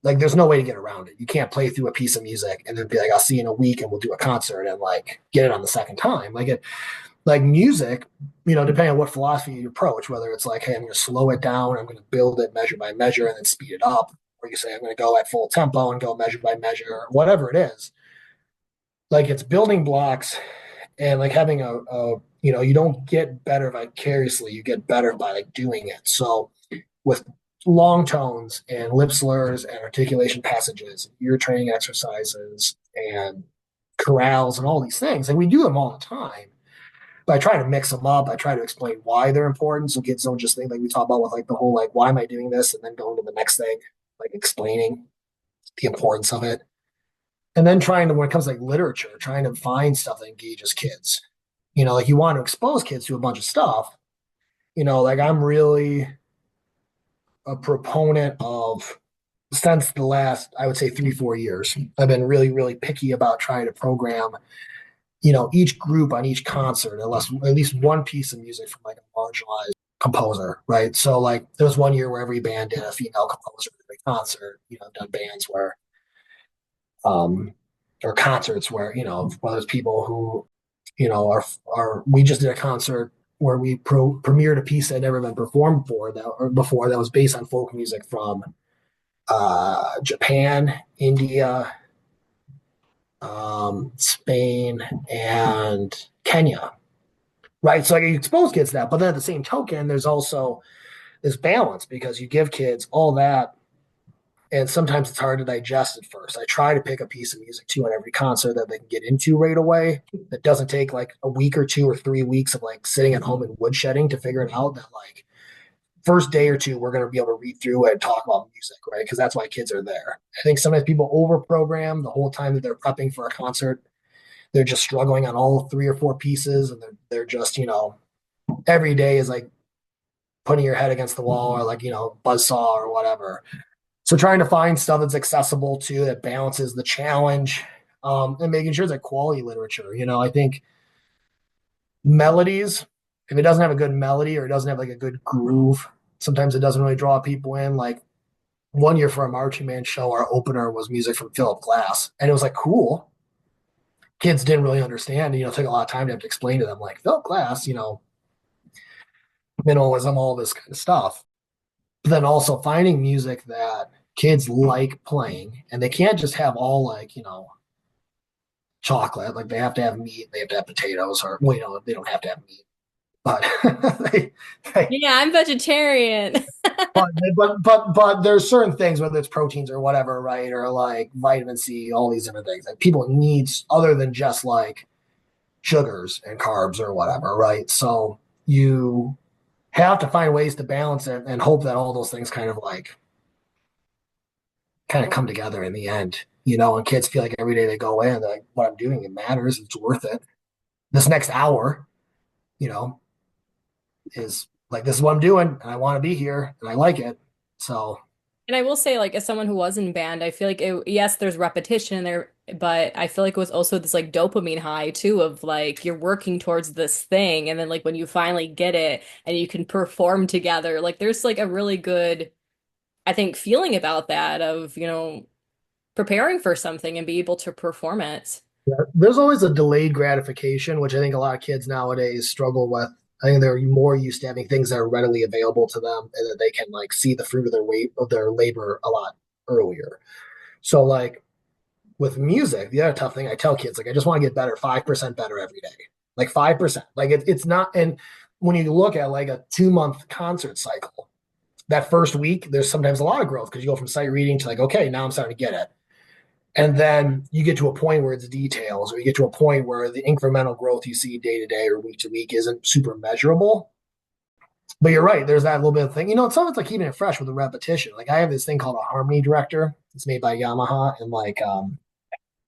like there's no way to get around it. You can't play through a piece of music and then be like, I'll see you in a week and we'll do a concert and like get it on the second time. Like music, depending on what philosophy you approach, whether it's like, hey, I'm going to slow it down, I'm going to build it measure by measure and then speed it up, or you say I'm going to go at full tempo and go measure by measure, or whatever it is. Like it's building blocks and like having you don't get better vicariously, you get better by like doing it. So with long tones and lip slurs and articulation passages, ear training exercises and chorales and all these things, and we do them all the time. But I try to mix them up. I try to explain why they're important, so kids don't just think like we talk about with like the whole like why am I doing this, and then going to the next thing, like explaining the importance of it, and then trying to when it comes to like literature, trying to find stuff that engages kids. Like you want to expose kids to a bunch of stuff. Like I'm really a proponent of since the last, I would say 3, 4 years, I've been really, really picky about trying to program, each group on each concert, unless at least one piece of music from like a marginalized composer, right? So like there was one year where every band did a female composer at every concert. I've done bands where, or concerts where, whether it's people who, we just did a concert where we premiered a piece that had never been performed before that was based on folk music from Japan, India, Spain, and Kenya. Right. So like, you expose kids to that. But then at the same token, there's also this balance because you give kids all that. And sometimes it's hard to digest at first. I try to pick a piece of music too at every concert that they can get into right away. That doesn't take like a week or 2 or 3 weeks of like sitting at home and woodshedding to figure it out. That like first day or two, we're going to be able to read through it and talk about music, right? Because that's why kids are there. I think sometimes people over program the whole time that they're prepping for a concert. They're just struggling on all 3 or 4 pieces, and they're just every day is like putting your head against the wall or like buzzsaw or whatever. So trying to find stuff that's accessible to that balances the challenge, and making sure it's like quality literature. I think melodies, if it doesn't have a good melody or it doesn't have like a good groove, sometimes it doesn't really draw people in. Like one year for a marching band show, our opener was music from Philip Glass, and it was like cool. Kids didn't really understand. It took a lot of time to have to explain to them like Philip Glass, minimalism, all this kind of stuff. But then also finding music that kids like playing, and they can't just have all like chocolate. Like they have to have meat, they have to have potatoes, or well, they don't have to have meat, but they, they Yeah, I'm vegetarian. but there's certain things, whether it's proteins or whatever, right, or like vitamin C, all these different things. Like people need other than just like sugars and carbs or whatever, right? So you have to find ways to balance it and hope that all those things kind of come together in the end. And kids feel like every day they go in, like what I'm doing, it matters, it's worth it. This next hour, you know, is like this is what I'm doing, and I want to be here, and I like it. So And I will say, like, as someone who was in band, I feel like yes, there's repetition in there, but I feel like it was also this like dopamine high too of like you're working towards this thing, and then like when you finally get it and you can perform together, like there's like a really good, I think, feeling about that of, preparing for something and be able to perform it. yeah, there's always a delayed gratification, which I think a lot of kids nowadays struggle with. I think they're more used to having things that are readily available to them and that they can like see the fruit of their weight of their labor a lot earlier. So like with music, the other tough thing I tell kids, like I just want to get better, 5% better every day. Like 5%. Like it's not, and when you look at like a 2 month concert cycle, that first week, there's sometimes a lot of growth because you go from sight reading to like, okay, now I'm starting to get it. And then you get to a point where it's details, or you get to a point where the incremental growth you see day to day or week to week isn't super measurable. But you're right. There's that little bit of thing. Some of it's like keeping it fresh with a repetition. Like I have this thing called a harmony director. It's made by Yamaha, and like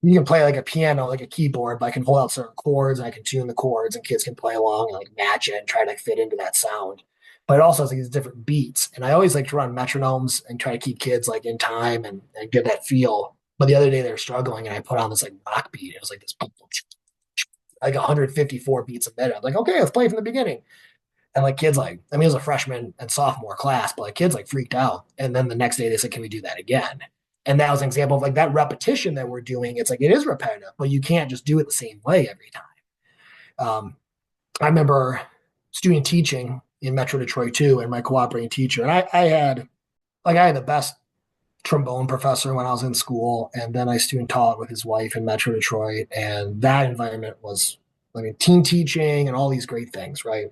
you can play like a piano, like a keyboard, but I can hold out certain chords and I can tune the chords, and kids can play along and like match it and try to like, fit into that sound. But it also has like these different beats, and I always like to run metronomes and try to keep kids like in time and give that feel. But the other day they were struggling, and I put on this like rock beat. It was like this like 154 beats a minute. I'm like, okay, let's play from the beginning. And like kids like, I mean, it was a freshman and sophomore class, but like kids like freaked out. And then the next day they said, can we do that again? And that was an example of like that repetition that we're doing. It's like it is repetitive, but you can't just do it the same way every time. I remember student teaching in Metro Detroit too, and my cooperating teacher. And I had the best trombone professor when I was in school, and then I student taught with his wife in Metro Detroit. And that environment was, I mean, team teaching and all these great things, right?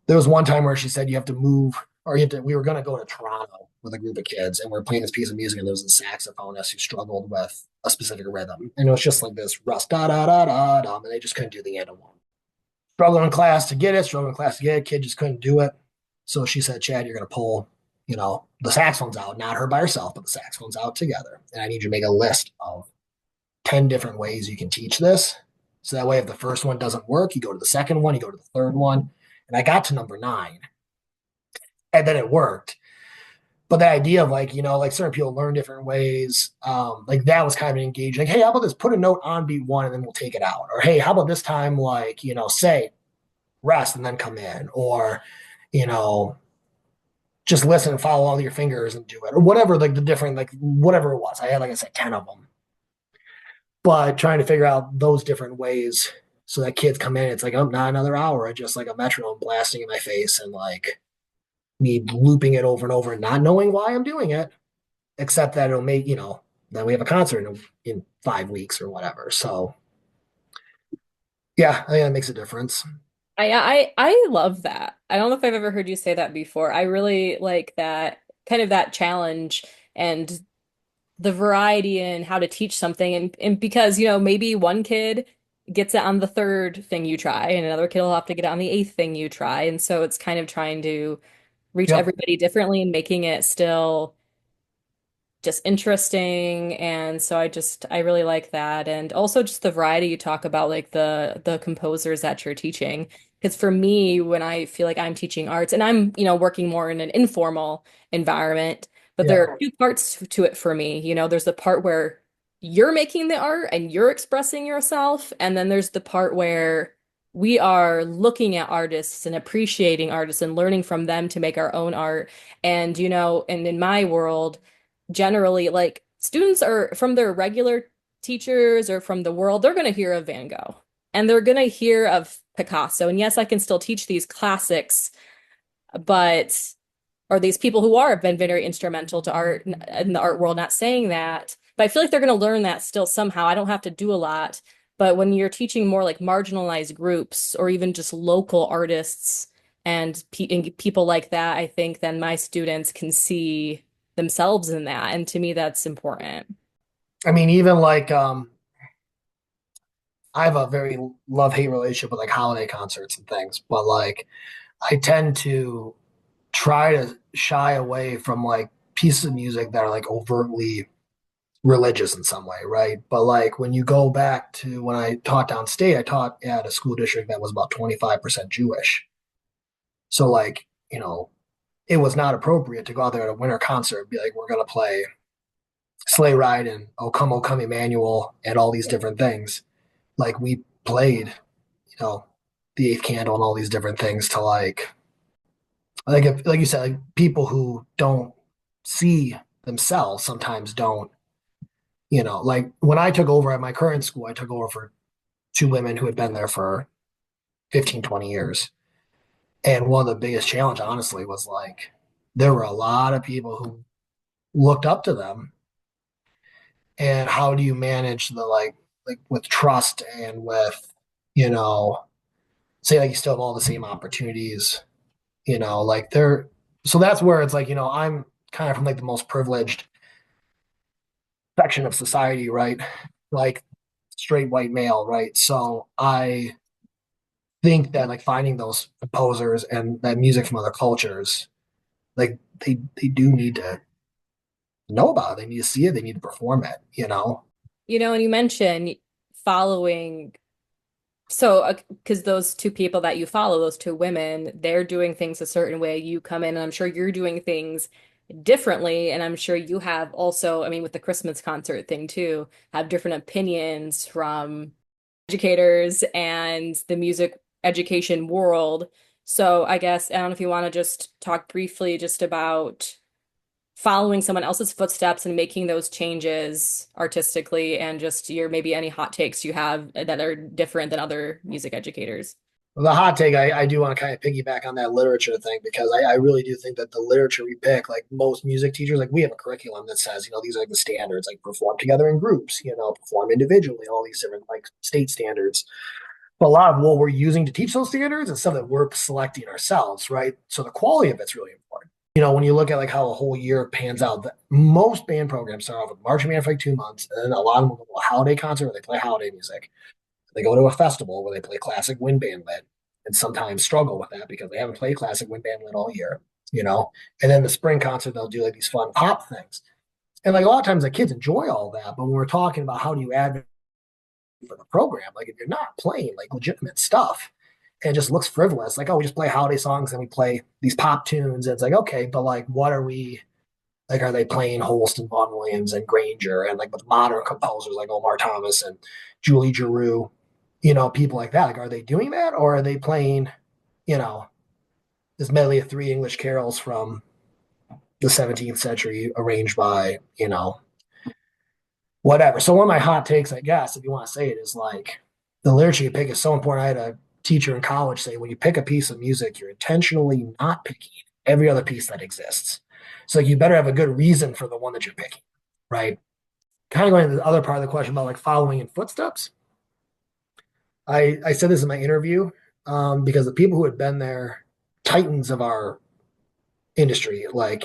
There was one time where she said you have to move, or you have to. We were going to go to Toronto with a group of kids, and we are playing this piece of music, and there was a saxophonist who struggled with a specific rhythm, and it was just like this rust da da da da da, and they just couldn't do the end of one. Struggling in class to get it, struggling in class to get it. Kid just couldn't do it. So she said, Chad, you're going to pull, the saxophones out, not her by herself, but the saxophones out together, and I need you to make a list of 10 different ways you can teach this. So that way, if the first one doesn't work, you go to the second one, you go to the third one. And I got to number 9, and then it worked. But the idea of like, like certain people learn different ways, like that was kind of engaging. Like, hey, how about this? Put a note on beat 1 and then we'll take it out. Or hey, how about this time, like, say rest and then come in. Or, you know, just listen and follow all your fingers and do it. Or whatever, like the different, like whatever it was. I had, like I said, 10 of them. But trying to figure out those different ways so that kids come in, it's like, oh, not another hour. I just like a metronome blasting in my face and like me looping it over and over and not knowing why I'm doing it, except that it'll make, then we have a concert in 5 weeks or whatever. So yeah, I think that makes a difference. I love that. I don't know if I've ever heard you say that before. I really like that kind of that challenge and the variety in how to teach something and because, maybe one kid gets it on the third thing you try and another kid will have to get it on the eighth thing you try. And so it's kind of trying to reach Yep. everybody differently and making it still just interesting. And so I really like that. And also just the variety you talk about, like the composers that you're teaching. Because for me, when I feel like I'm teaching arts and I'm, working more in an informal environment, but there Yeah. are two parts to it for me. There's the part where you're making the art and you're expressing yourself. And then there's the part where we are looking at artists and appreciating artists and learning from them to make our own art. And, and in my world, generally like students are from their regular teachers or from the world, they're going to hear of Van Gogh and they're going to hear of Picasso. And yes, I can still teach these classics, but or these people who are have been very instrumental to art in the art world, not saying that, but I feel like they're going to learn that still somehow. I don't have to do a lot. But when you're teaching more like marginalized groups or even just local artists and people like that, I think then my students can see themselves in that. And to me, that's important. I mean, even like I have a very love-hate relationship with like holiday concerts and things, but like I tend to try to shy away from like pieces of music that are like overtly religious in some way, right? But like when you go back to when I taught downstate, I taught at a school district that was about 25% Jewish. So like, it was not appropriate to go out there at a winter concert and be like, we're gonna play Sleigh Ride and O Come Emmanuel and all these different things. Like we played, you know, the Eighth Candle and all these different things to like if, like you said, like people who don't see themselves sometimes don't, like when I took over at my current school, I took over for two women who had been there for 15, 20 years. And one of the biggest challenge, honestly, was like there were a lot of people who looked up to them. And how do you manage the like with trust and with, you know, say like you still have all the same opportunities, like they're so that's where it's like, I'm kind of from like the most privileged section of society, right? Like straight white male, right? So I think that like finding those composers and that music from other cultures, like they do need to know about it. They need to see it. They need to perform it. And you mentioned following. So, because those two people that you follow, those two women, they're doing things a certain way. You come in, and I'm sure you're doing things differently. And I'm sure you have also, I mean, with the Christmas concert thing too, have different opinions from educators and the music education world. So, I guess, I don't know if you want to just talk briefly just about following someone else's footsteps and making those changes artistically and just your maybe any hot takes you have that are different than other music educators. The hot take, I do want to kind of piggyback on that literature thing because I really do think that the literature we pick, like most music teachers, like we have a curriculum that says, these are like the standards, like perform together in groups, perform individually, all these different like state standards. But a lot of what we're using to teach those standards is stuff that we're selecting ourselves, right? So the quality of it's really important. When you look at like how a whole year pans out, most band programs start off with marching band for like 2 months, and then a lot of them go to a holiday concert where they play holiday music. They go to a festival where they play classic wind band lit and sometimes struggle with that because they haven't played classic wind band lit all year, you know? And then the spring concert, they'll do like these fun pop things. And like a lot of times the kids enjoy all that. But when we're talking about how do you advocate for the program, like if you're not playing like legitimate stuff, and it just looks frivolous, like, oh, we just play holiday songs and we play these pop tunes. And it's like, okay, but like, what are we like? Are they playing Holston, Vaughan Williams, and Granger, and like with modern composers like Omar Thomas and Julie Giroux, people like that? Like, are they doing that, or are they playing, you know, this medley of three English carols from the 17th century, arranged by, whatever? So one of my hot takes, I guess, if you want to say it, is like the literature you pick is so important. I had a teacher in college say when you pick a piece of music, you're intentionally not picking every other piece that exists. So like, you better have a good reason for the one that you're picking, right? Kind of going to the other part of the question about like following in footsteps. I said this in my interview because the people who had been there, titans of our industry, like,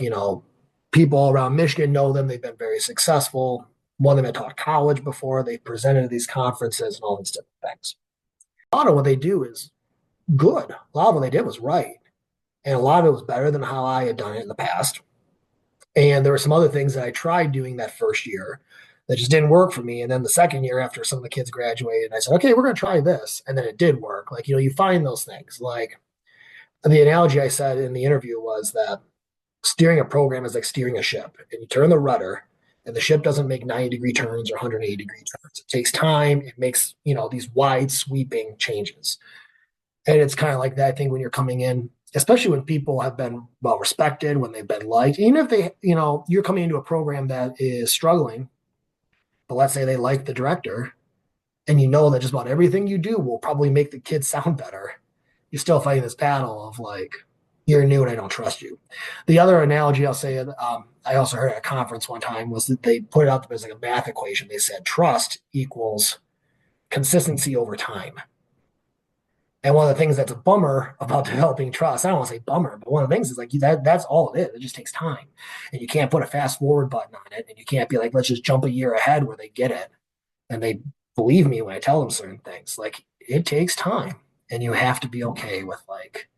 people all around Michigan know them. They've been very successful. One of them had taught college before. They presented at these conferences and all these different things. A lot of what they do is good. A lot of what they did was right. And a lot of it was better than how I had done it in the past. And there were some other things that I tried doing that first year that just didn't work for me. And then the second year, after some of the kids graduated, I said, okay, we're going to try this. And then it did work. Like, you find those things. Like the analogy I said in the interview was that steering a program is like steering a ship, and you turn the rudder and the ship doesn't make 90-degree turns or 180-degree turns. It takes time. It makes, these wide sweeping changes. And it's kind of like that thing when you're coming in, especially when people have been well respected, when they've been liked, even if they, you're coming into a program that is struggling, but let's say they like the director and you know that just about everything you do will probably make the kids sound better. You're still fighting this battle of like, you're new and I don't trust you. The other analogy I'll say, I also heard at a conference one time was that they put it out as like a math equation. They said trust equals consistency over time. And one of the things that's a bummer about developing trust, I don't want to say bummer, but one of the things is like that's all it is. It just takes time. And you can't put a fast forward button on it. And you can't be like, let's just jump a year ahead where they get it. And they believe me when I tell them certain things. Like it takes time. And you have to be okay with like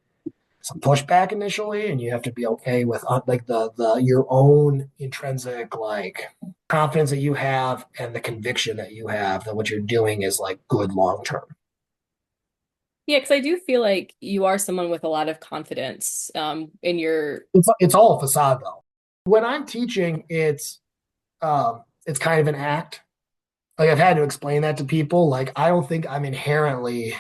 some pushback initially, and you have to be okay with like the your own intrinsic like confidence that you have and the conviction that you have that what you're doing is like good long term. Yeah, because I do feel like you are someone with a lot of confidence in your. It's all a facade though. When I'm teaching, it's kind of an act. Like I've had to explain that to people. Like I don't think I'm inherently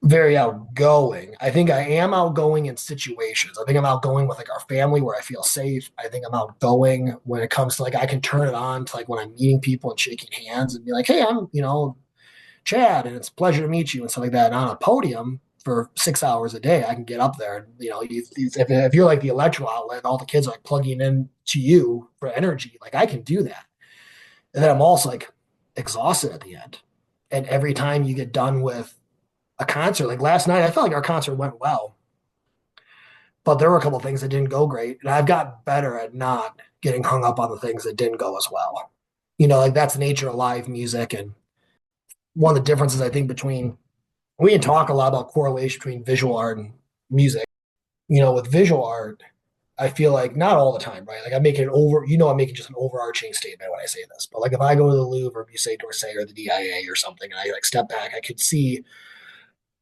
very outgoing. I think I am outgoing in situations. I think I'm outgoing with like our family where I feel safe. I think I'm outgoing when it comes to like I can turn it on to like when I'm meeting people and shaking hands and be like, hey, I'm, Chad, and it's a pleasure to meet you and stuff like that. And on a podium, for 6 hours a day. I can get up there, and if you're like the electro outlet, all the kids are like plugging in to you for energy. Like I can do that, and then I'm also like exhausted at the end. And every time you get done with a concert, like last night, I felt like our concert went well, but there were a couple of things that didn't go great, and I've got better at not getting hung up on the things that didn't go as well. Like that's the nature of live music, and one of the differences I think between we can talk a lot about correlation between visual art and music. With visual art, I feel like not all the time, right? Like I'm making I'm making just an overarching statement when I say this. But like if I go to the Louvre or Musée d'Orsay or the DIA or something, and I like step back, I could see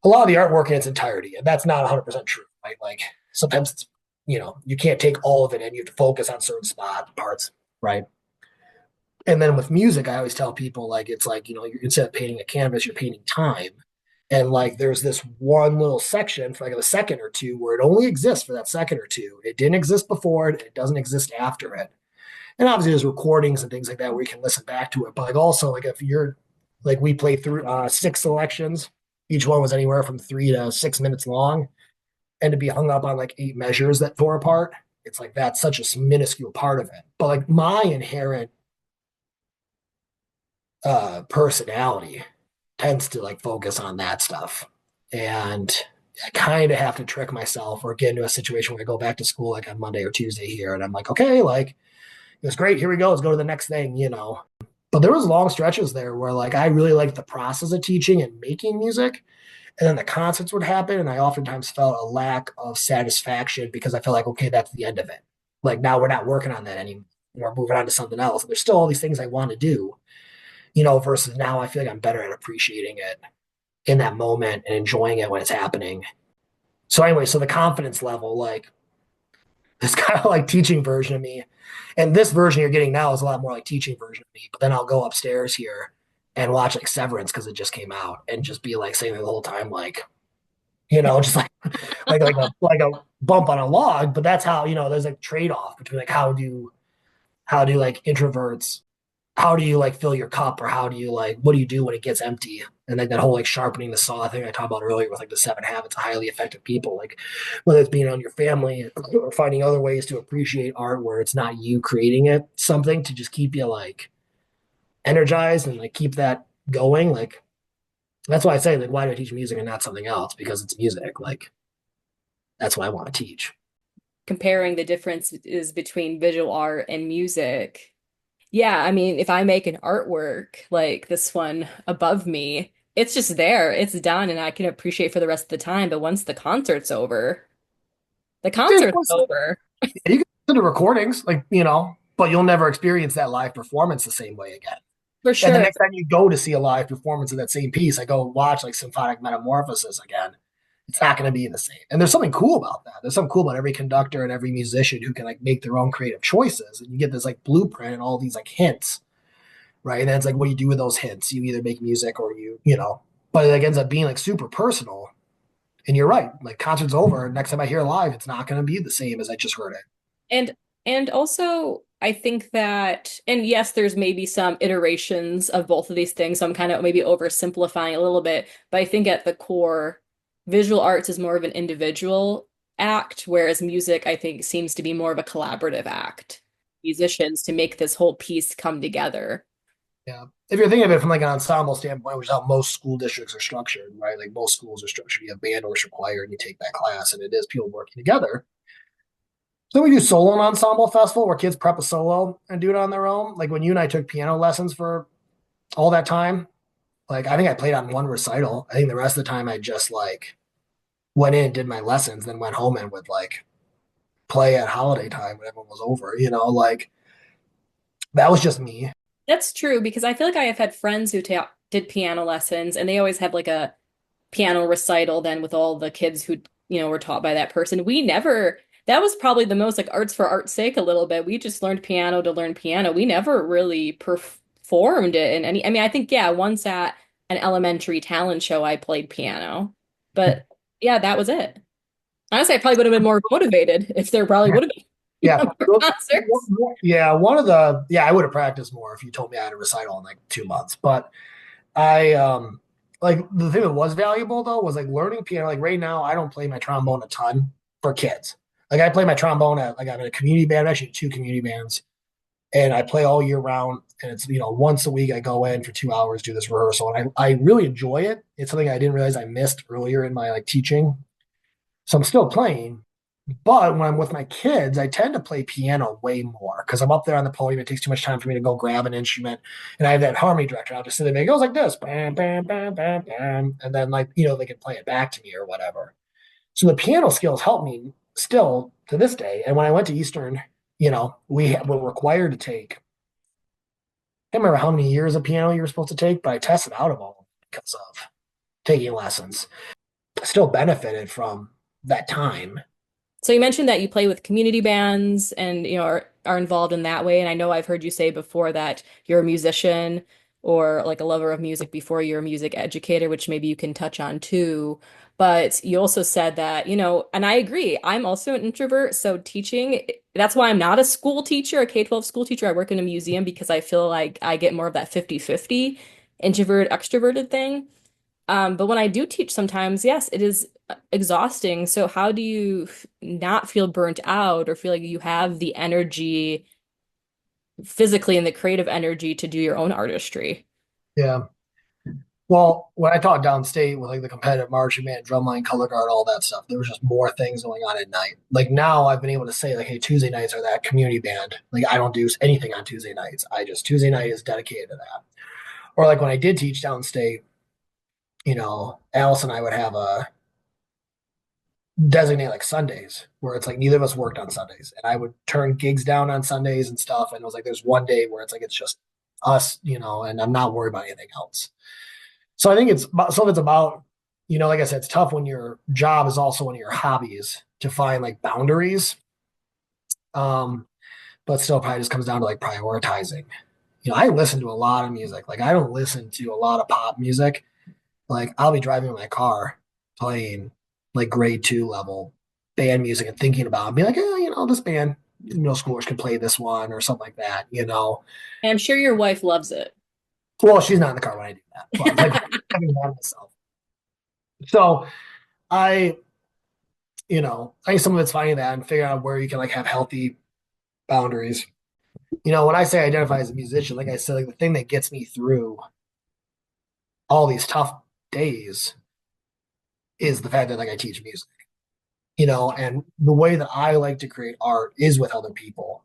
a lot of the artwork in its entirety, and that's not 100% true, right? Like sometimes it's you can't take all of it, and you have to focus on certain spot parts, right? And then with music, I always tell people like it's like you're, instead of painting a canvas, you're painting time. And like there's this one little section for like a second or two where it only exists for that second or two. It didn't exist before it, it doesn't exist after it. And obviously there's recordings and things like that where you can listen back to it. But like also like if you're like we played through 6 selections, each one was anywhere from 3 to 6 minutes long. And to be hung up on like 8 measures that tore apart, it's like that's such a minuscule part of it. But like my inherent personality tends to like focus on that stuff. And I kind of have to trick myself or get into a situation where I go back to school like on Monday or Tuesday here. And I'm like, okay, like it was great. Here we go. Let's go to the next thing. But there was long stretches there where like I really liked the process of teaching and making music. And then the concerts would happen. And I oftentimes felt a lack of satisfaction because I felt like, okay, that's the end of it. Like now we're not working on that anymore. We're moving on to something else. And there's still all these things I want to do, versus now I feel like I'm better at appreciating it in that moment and enjoying it when it's happening. So anyway, so the confidence level, like this kind of like teaching version of me, and this version you're getting now is a lot more like teaching version of me. But then I'll go upstairs here and watch like Severance because it just came out and just be like saying the whole time like, just like a bump on a log. But that's how there's like trade off between like how do like introverts how do you like fill your cup or how do you like what do you do when it gets empty and like that whole like sharpening the saw thing I talked about earlier with like the 7 habits of highly effective people, like whether it's being on your family or finding other ways to appreciate art where it's not you creating it something to just keep you like energized and like keep that going. Like that's why I say like why do I teach music and not something else, because it's music. Like that's what I want to teach. Comparing the differences between visual art and music. Yeah, I mean, if I make an artwork like this one above me, it's just there, it's done, and I can appreciate for the rest of the time. But once the concert's over, the Dude, concert's over you can listen to recordings like but you'll never experience that live performance the same way again. for And the sure. next time you go to see a live performance of that same piece, I go watch like Symphonic Metamorphosis again. It's not going to be the same. And there's something cool about that. There's something cool about every conductor and every musician who can like make their own creative choices. And you get this like blueprint and all these like hints, right? And then it's like, what do you do with those hints? You either make music or but it like ends up being like super personal. And you're right. Like concert's over. Next time I hear it live, it's not going to be the same as I just heard it. And and also I think that, and yes, there's maybe some iterations of both of these things, so I'm kind of maybe oversimplifying a little bit, but I think at the core, visual arts is more of an individual act, whereas music, I think, seems to be more of a collaborative act. Musicians to make this whole piece come together. Yeah. If you're thinking of it from like an ensemble standpoint, which is how most school districts are structured, right? Like most schools are structured. You have band, orchestra, choir, and you take that class, and it is people working together. So we do solo and ensemble festival where kids prep a solo and do it on their own. Like when you and I took piano lessons for all that time, like I think I played on one recital. I think the rest of the time I just like went in, did my lessons, then went home and would like play at holiday time when everyone was over. Like that was just me. That's true because I feel like I have had friends who ta did piano lessons and they always have like a piano recital then with all the kids who, were taught by that person. We never, that was probably the most like arts for art's sake a little bit. We just learned piano to learn piano. We never really performed it in any, I mean, I think, yeah, once at an elementary talent show, I played piano, but yeah, that was it. Honestly, I probably would have been more motivated if there probably would have been, Yeah. more concerts. Yeah. I would have practiced more if you told me I had a recital in like 2 months. But I like the thing that was valuable though was like learning piano. Like right now, I don't play my trombone a ton for kids. Like I play my trombone at like I'm in a community band, actually two community bands, and I play all year round. And it's once a week I go in for 2 hours, do this rehearsal, and I really enjoy it. It's something I didn't realize I missed earlier in my like teaching. So I'm still playing, but when I'm with my kids, I tend to play piano way more because I'm up there on the podium. It takes too much time for me to go grab an instrument. And I have that harmony director. I'll just sit there and it goes like this, bam, bam, bam, bam, bam. And then like, they can play it back to me or whatever. So the piano skills help me still to this day. And when I went to Eastern, we were required to take, I can't remember how many years of piano you were supposed to take, but I tested out of all because of taking lessons. I still benefited from that time. So you mentioned that you play with community bands and are involved in that way. And I know I've heard you say before that you're a musician or like a lover of music before you're a music educator, which maybe you can touch on too. But you also said that, and I agree, I'm also an introvert. So teaching, that's why I'm not a school teacher, a K-12 school teacher. I work in a museum because I feel like I get more of that 50-50 introvert extroverted thing. But when I do teach sometimes, yes, it is exhausting. So how do you not feel burnt out or feel like you have the energy physically and the creative energy to do your own artistry? Yeah. Well, when I taught downstate with like the competitive marching band, drumline, color guard, all that stuff, there was just more things going on at night. Like now I've been able to say like, hey, Tuesday nights are that community band. Like I don't do anything on Tuesday nights. I just Tuesday night is dedicated to that. Or like when I did teach downstate, Alice and I would have a designate like Sundays where it's like neither of us worked on Sundays. And I would turn gigs down on Sundays and stuff. And it was like there's one day where it's like it's just us, and I'm not worried about anything else. So I think it's about, like I said, it's tough when your job is also one of your hobbies to find like boundaries. Um, but still probably just comes down to like prioritizing. I listen to a lot of music. Like I don't listen to a lot of pop music. Like I'll be driving in my car playing like grade two level band music and thinking about it, be like, this band, middle schoolers could play this one or something like that. And I'm sure your wife loves it. Well, she's not in the car when I do that, but like having that myself. So I, I think some of it's finding that and figuring out where you can like have healthy boundaries. When I say I identify as a musician, like I said, like the thing that gets me through all these tough days is the fact that like I teach music, and the way that I like to create art is with other people.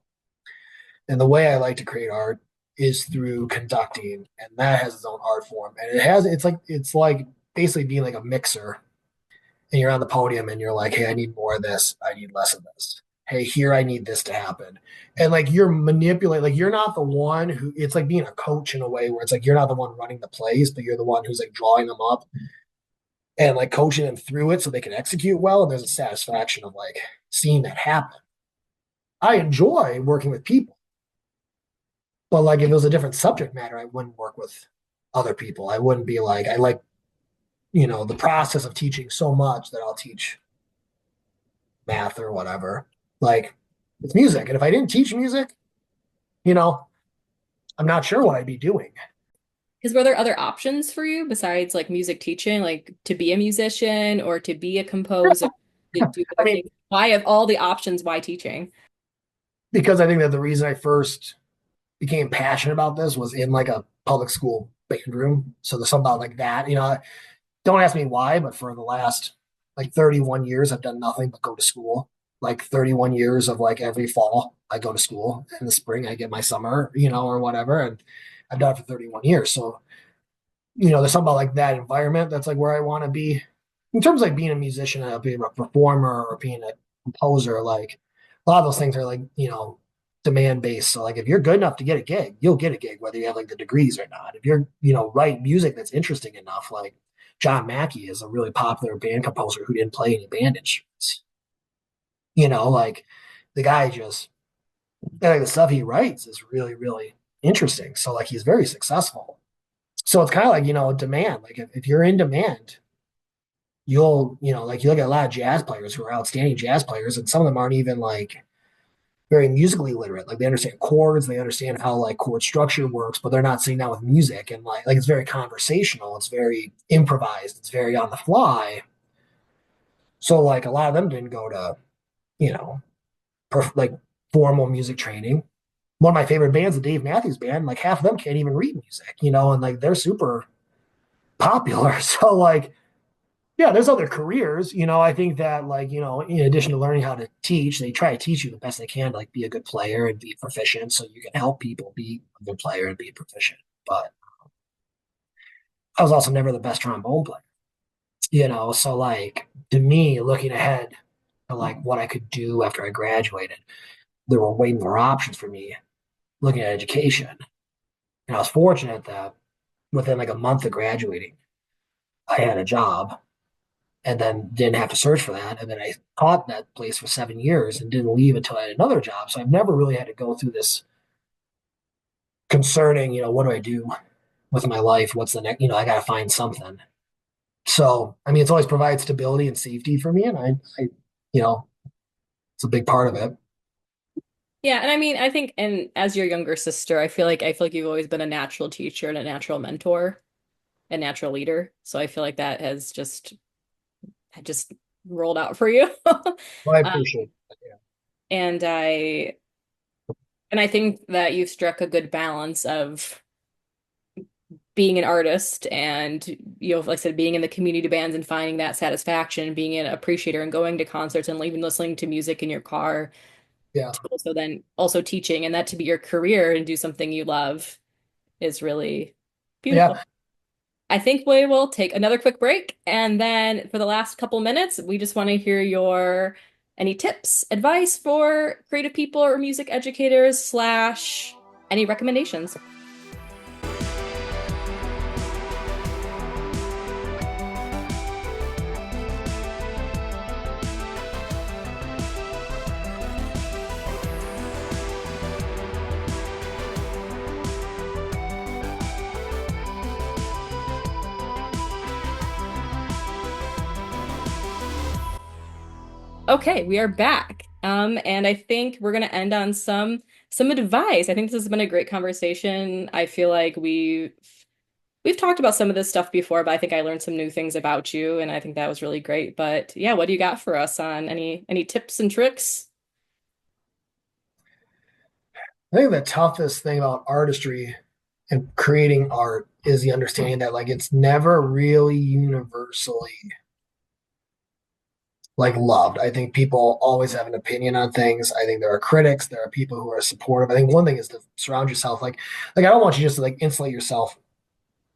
And the way I like to create art is through conducting, and that has its own art form. And it's like basically being like a mixer and you're on the podium and you're like, hey, I need more of this. I need less of this. Hey, here I need this to happen. And like you're manipulating, like you're not the one who it's like being a coach in a way where it's like you're not the one running the plays, but you're the one who's like drawing them up and like coaching them through it so they can execute well. And there's a satisfaction of like seeing that happen. I enjoy working with people, but like if it was a different subject matter, I wouldn't work with other people. I wouldn't be like, I like, the process of teaching so much that I'll teach math or whatever. Like it's music. And if I didn't teach music, you know, I'm not sure what I'd be doing. Because were there other options for you besides like music teaching, like to be a musician or to be a composer, to do I other mean, things? Why of all the options, why teaching? because I think that the reason I first became passionate about this was in like a public school band room. So there's something about like that. Don't ask me why, but for the last like 31 years, I've done nothing but go to school. Like 31 years of like every fall, I go to school. In the spring, I get my summer, or whatever. And I've done it for 31 years. So, there's something about like that environment that's like where I want to be in terms of like being a musician, being a performer or being a composer. Like a lot of those things are like, demand based. So like if you're good enough to get a gig, you'll get a gig, whether you have like the degrees or not. If you're, write music that's interesting enough, like John Mackey is a really popular band composer who didn't play any band instruments. Like the guy just like the stuff he writes is really, really interesting. So like he's very successful. So it's kind of like, demand. Like if you're in demand, you'll, like you look at a lot of jazz players who are outstanding jazz players, and some of them aren't even like very musically literate. Like they understand chords, they understand how like chord structure works, but they're not sitting down with music and like it's very conversational, it's very improvised, it's very on the fly. So like a lot of them didn't go to, you know, like formal music training. One of my favorite bands, the Dave Matthews Band, like half of them can't even read music, and like they're super popular. So like, yeah, there's other careers. I think that like, in addition to learning how to teach, they try to teach you the best they can to like be a good player and be proficient so you can help people be a good player and be proficient. But I was also never the best trombone player, so like to me, looking ahead to like what I could do after I graduated, there were way more options for me looking at education. And I was fortunate that within like a month of graduating, I had a job and then didn't have to search for that. And then I taught that place for 7 years and didn't leave until I had another job. So I've never really had to go through this concerning, what do I do with my life? What's the next, I got to find something. So, I mean, it's always provided stability and safety for me. And you know, it's a big part of it. Yeah, and I mean, I think, and as your younger sister, I feel like you've always been a natural teacher and a natural mentor, a natural leader. So I feel like that has just rolled out for you. Well, I Um, appreciate it. Yeah. and I think that you've struck a good balance of being an artist and, like I said, being in the community bands and finding that satisfaction, being an appreciator and going to concerts and even listening to music in your car, Yeah. to also teaching, and that to be your career and do something you love is really beautiful. Yeah. I think we will take another quick break, and then for the last couple minutes, we just want to hear your any tips, advice for creative people or music educators slash any recommendations. Okay, we are back. And I think we're gonna end on some advice. I think this has been a great conversation. I feel like we've talked about some of this stuff before, but I think I learned some new things about you, and I think that was really great. But yeah, what do you got for us on any tips and tricks? I think the toughest thing about artistry and creating art is the understanding that like it's never really universally like loved. I think people always have an opinion on things. I think there are critics, there are people who are supportive. I think one thing is to surround yourself like I don't want you just to like insulate yourself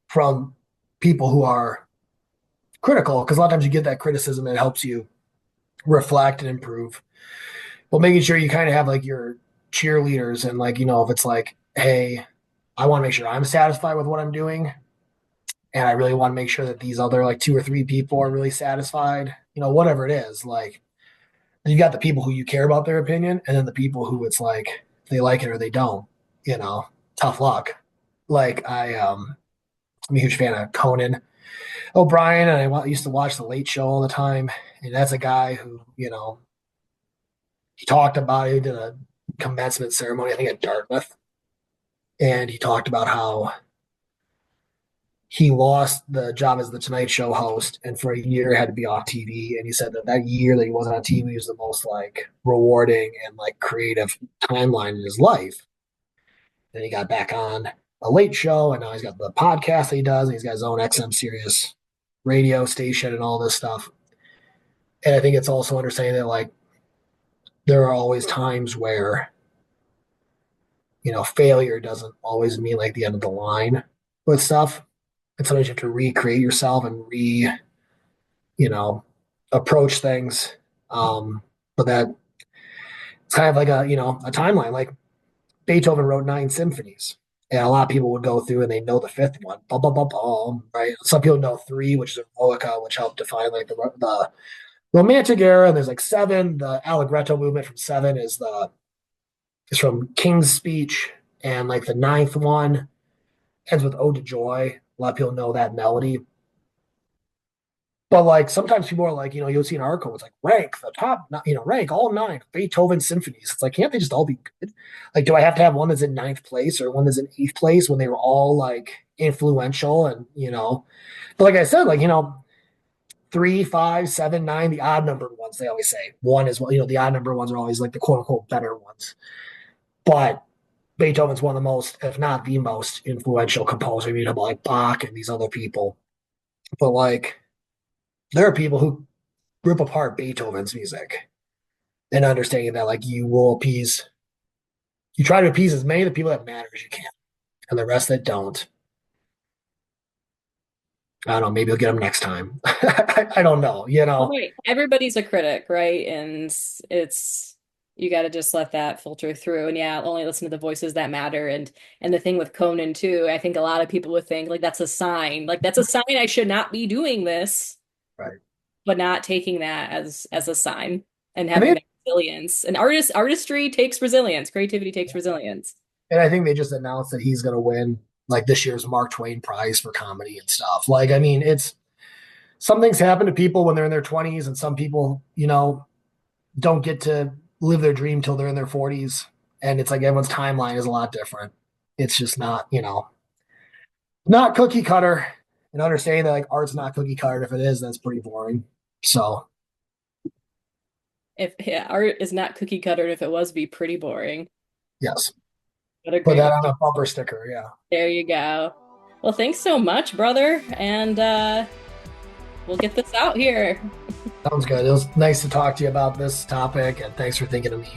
from people who are critical because a lot of times you get that criticism and it helps you reflect and improve. But making sure you kind of have like your cheerleaders and like if it's like, hey, I want to make sure I'm satisfied with what I'm doing and I really want to make sure that these other like two or three people are really satisfied, whatever it is, like you got the people who you care about their opinion, and then the people who it's like they like it or they don't. You know, tough luck. Like I'm a huge fan of Conan O'Brien, and I used to watch The Late Show all the time. And that's a guy who he talked about it. He did a commencement ceremony, I think at Dartmouth, and he talked about how he lost the job as the Tonight Show host, and for a year had to be off TV. And he said that that year that he wasn't on TV was the most like rewarding and like creative timeline in his life. Then he got back on a late show, and now he's got the podcast that he does, and he's got his own XM Sirius radio station and all this stuff. And I think it's also understanding that like there are always times where failure doesn't always mean like the end of the line with stuff. And sometimes you have to recreate yourself and you know, approach things. But that it's kind of like a timeline. Like Beethoven wrote 9 symphonies. And a lot of people would go through and they know the fifth one, bum, bum, bum, bum, right? Some people know three, which is Eroica, which helped define like the Romantic era. And there's like seven. The Allegretto movement from seven is from King's Speech, and like the ninth one ends with Ode to Joy. A lot of people know that melody. But like sometimes people are like, you'll see an article, it's like rank the top, rank all nine Beethoven symphonies. It's like, can't they just all be good? Like, do I have to have one that's in ninth place or one that's in eighth place when they were all like influential and. But like I said, like, 3, 5, 7, 9, the odd numbered ones, they always say. One is, well, the odd numbered ones are always like the quote unquote better ones. But Beethoven's one of the most, if not the most influential composer. I mean, like Bach and these other people. But like, there are people who rip apart Beethoven's music and understanding that like you try to appease as many of the people that matter as you can, and the rest that don't. I don't know. Maybe you'll get them next time. I don't know. Well, right. Everybody's a critic, right? And it's you got to just let that filter through. And yeah, only listen to the voices that matter. And the thing with Conan too, I think a lot of people would think like that's a sign. Like that's a sign I should not be doing this, Right. but not taking that as a sign and I having think, that resilience. And artistry takes resilience. Creativity takes resilience. and I think they just announced that he's going to win like this year's Mark Twain Prize for comedy and stuff. Like, I mean, it's some things happen to people when they're in their 20s, and some people, don't get to live their dream till they're in their 40s. And it's like everyone's timeline is a lot different. It's just not cookie cutter, and understanding that like art's not cookie cutter. If it is, that's pretty boring. So, If yeah, art is not cookie cutter, if it was, be pretty boring. yes, Would put agree that with on you. a bumper sticker. Yeah. There you go. Well, thanks so much, brother. And we'll get this out here. Sounds good. It was nice to talk to you about this topic, and thanks for thinking of me.